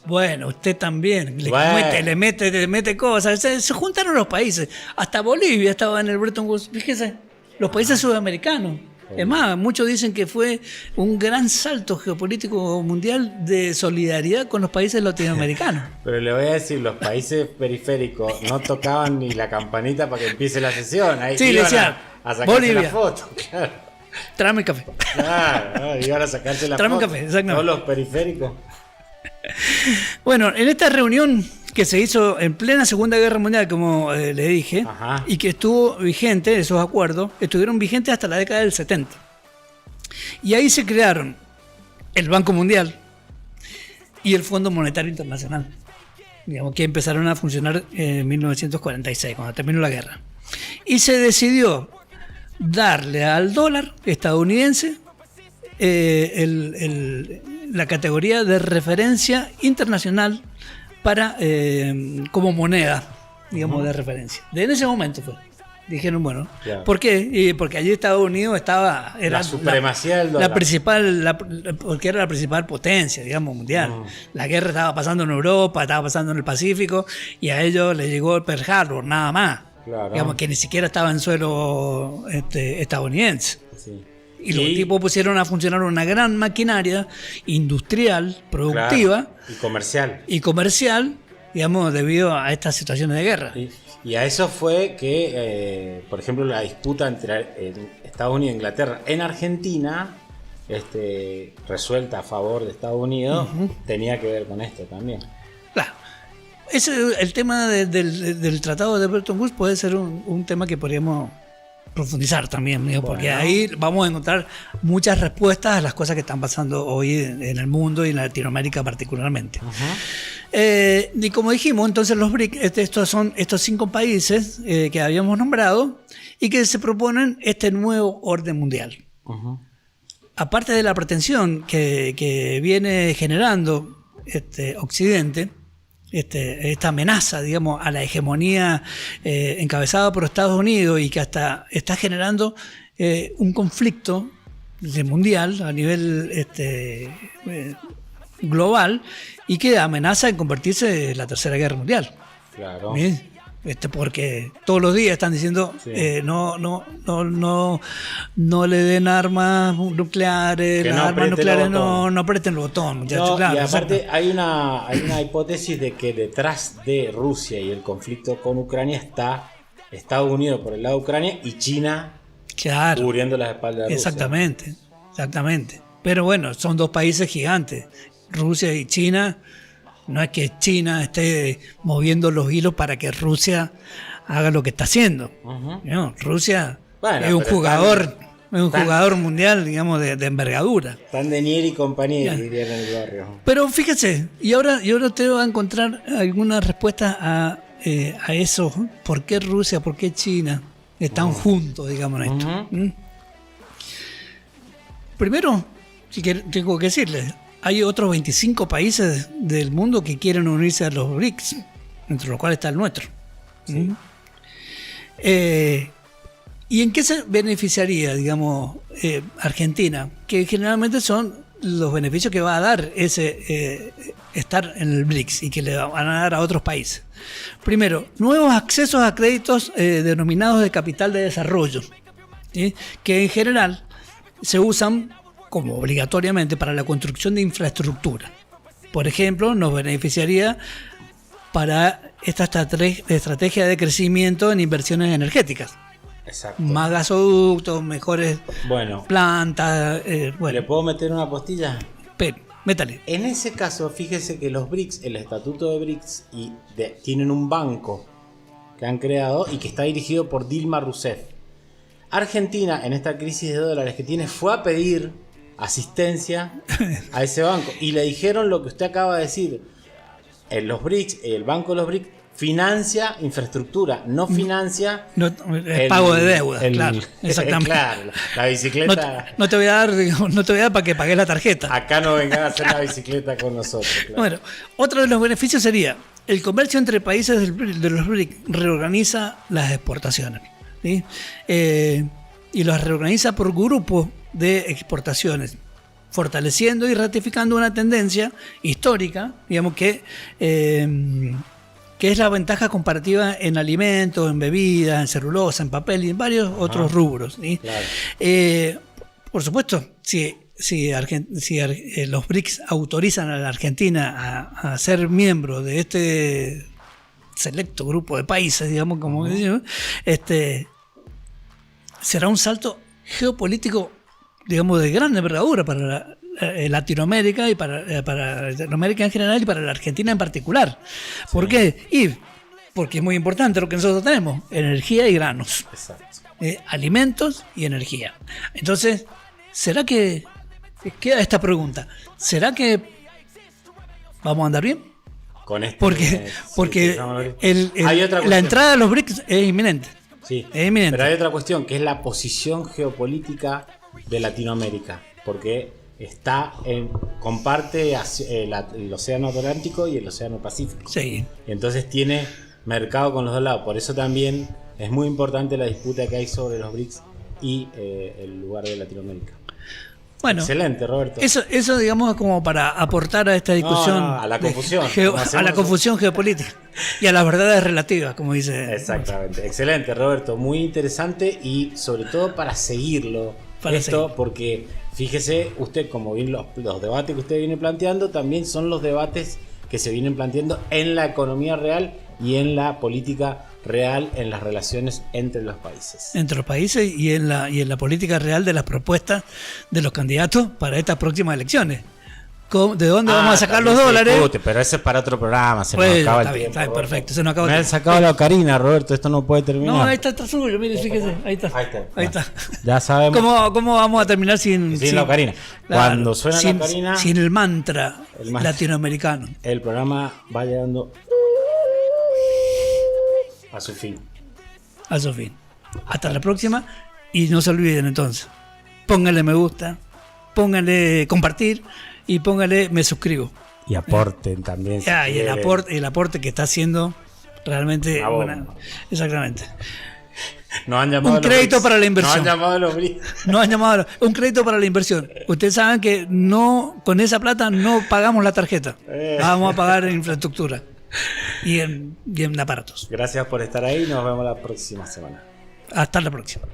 Bueno, usted también Bueno. le mete cosas. Se juntaron los países. Hasta Bolivia estaba en el Bretton Woods. Fíjese, los países sudamericanos. Es más, muchos dicen que fue un gran salto geopolítico mundial de solidaridad con los países latinoamericanos. Pero le voy a decir, los países periféricos no tocaban ni la campanita para que empiece la sesión. Ahí Sí, le iban decían, a sacarse Bolivia. la foto. Claro, Tráeme café. claro, iban a sacarse la Tráeme un foto. café, exactamente. Todos los periféricos. Bueno, en esta reunión que se hizo en plena Segunda Guerra Mundial, como le dije, Ajá. y que estuvo vigente, esos acuerdos, estuvieron vigentes hasta la década del 70. Y ahí se crearon el Banco Mundial y el Fondo Monetario Internacional, digamos, que empezaron a funcionar en 1946, cuando terminó la guerra. Y se decidió darle al dólar estadounidense la categoría de referencia internacional para como moneda, digamos, de referencia. En ese momento fue. Dijeron, bueno, Claro. ¿por qué? Porque allí Estados Unidos era La supremacía del dólar. la principal, porque era la principal potencia, digamos, mundial. La guerra estaba pasando en Europa, estaba pasando en el Pacífico, y a ellos les llegó el Pearl Harbor, nada más. Claro. Digamos que ni siquiera estaba en suelo estadounidense. Sí. Y los tipos pusieron a funcionar una gran maquinaria industrial, productiva Claro, y comercial. y comercial, digamos, debido a estas situaciones de guerra. Y a eso fue que, por ejemplo, la disputa entre Estados Unidos e Inglaterra en Argentina, resuelta a favor de Estados Unidos, tenía que ver con esto también. Claro. El tema del Tratado de Bretton Woods puede ser un tema que podríamos profundizar también, ¿no? Porque Bueno. ahí vamos a encontrar muchas respuestas a las cosas que están pasando hoy en el mundo y en Latinoamérica particularmente. Y como dijimos, entonces los BRIC, estos son estos 5 países que habíamos nombrado y que se proponen este nuevo orden mundial. Aparte de la pretensión que viene generando Occidente, esta amenaza, digamos, a la hegemonía encabezada por Estados Unidos y que hasta está generando un conflicto mundial a nivel global y que amenaza en convertirse en la Tercera Guerra Mundial. Claro. ¿Sí? Porque todos los días están diciendo Sí. no le den armas nucleares, Que las no armas aprieten el nucleares botón. no aprieten el botón, muchachos. No, claro, y aparte exacto. hay una hipótesis de que detrás de Rusia y el conflicto con Ucrania está Estados Unidos por el lado de Ucrania y China Claro. cubriendo las espaldas de Rusia. Exactamente. Pero bueno, son 2 países gigantes, Rusia y China. No es que China esté moviendo los hilos para que Rusia haga lo que está haciendo. No, Rusia Bueno, es un pero jugador mundial, digamos, de envergadura. Están de Nier y compañía, Ya. dirían en el barrio. Pero fíjese, y ahora te voy a encontrar alguna respuesta a eso. ¿Por qué Rusia, por qué China están juntos, digamos, en esto? Primero, tengo que decirles, hay otros 25 países del mundo que quieren unirse a los BRICS, entre los cuales está el nuestro. ¿Y en qué se beneficiaría, digamos, Argentina? Que generalmente son los beneficios que va a dar ese estar en el BRICS y que le van a dar a otros países. Primero, nuevos accesos a créditos denominados de capital de desarrollo, ¿sí? Que en general se usan como obligatoriamente para la construcción de infraestructura. Por ejemplo, nos beneficiaría para esta estrategia de crecimiento en inversiones energéticas. Exacto. Más gasoductos, mejores Bueno, plantas. ¿le Bueno, puedo meter una postilla? pero, métale. En ese caso, fíjese que los BRICS, el estatuto de BRICS, tienen un banco que han creado y que está dirigido por Dilma Rousseff. Argentina, en esta crisis de dólares que tiene, fue a pedir asistencia a ese banco y le dijeron lo que usted acaba de decir. Los BRICS, el banco de los BRICS financia infraestructura, no financia El pago de deuda, claro, exactamente. Claro, la bicicleta. No te voy a dar para que pagues la tarjeta. Acá no vengan a hacer la bicicleta con nosotros. Claro. Bueno, otro de los beneficios sería el comercio entre países de los BRIC reorganiza las exportaciones, ¿sí? Y los reorganiza por grupos de exportaciones, fortaleciendo y ratificando una tendencia histórica, digamos que es la ventaja comparativa en alimentos, en bebidas, en celulosa, en papel y en varios otros rubros, ¿sí? Claro. Por supuesto, si los BRICS autorizan a la Argentina a ser miembro de este selecto grupo de países, digamos, como decimos, será un salto geopolítico, digamos, de gran envergadura para Latinoamérica y para Latinoamérica en general y para la Argentina en particular. ¿Por qué? Porque es muy importante lo que nosotros tenemos: energía y granos. Exacto. Alimentos y energía. Entonces, ¿será que queda esta pregunta? ¿Será que vamos a andar bien? Con este, Porque hay otra la cuestión. entrada de los BRICS es inminente. Sí, Es inminente. pero hay otra cuestión, que es la posición geopolítica de Latinoamérica, porque comparte el océano Atlántico y el océano Pacífico. Sí. Y entonces tiene mercado con los dos lados. Por eso también es muy importante la disputa que hay sobre los BRICS y el lugar de Latinoamérica. Bueno, excelente, Roberto. Eso digamos, como para aportar a esta discusión. No, a la confusión. A la confusión geopolítica y a las verdades relativas, como dice. Exactamente. Excelente, Roberto. Muy interesante y sobre todo para seguirlo. Porque fíjese usted, como bien los debates que usted viene planteando, también son los debates que se vienen planteando en la economía real y en la política real, en las relaciones entre los países. Entre los países y en la política real de las propuestas de los candidatos para estas próximas elecciones. ¿De dónde vamos a sacar los dólares? Pero ese es para otro programa. Se Pues, nos acaba está el bien, tiempo. está bien, perfecto. Se nos acaba Me el han tiempo. sacado la ocarina, Roberto. Esto no puede terminar. No, ahí está suyo, mire, fíjese. Ahí está. Ahí está. Ya sabemos. ¿Cómo vamos a terminar sin la ocarina? Claro, Cuando suena la ocarina, sin el mantra latinoamericano. El programa va llegando a su fin. A su fin. Hasta la próxima. Y no se olviden entonces. Pónganle me gusta, pónganle compartir y pónganle me suscribo. Y aporten también. Y el aporte que está haciendo realmente exactamente. Nos han llamado un crédito para la inversión. Nos han llamado los BRICS. Un crédito para la inversión. Ustedes saben que no, con esa plata no pagamos la tarjeta. Vamos a pagar en infraestructura y en aparatos. Gracias por estar ahí. Nos vemos la próxima semana. Hasta la próxima.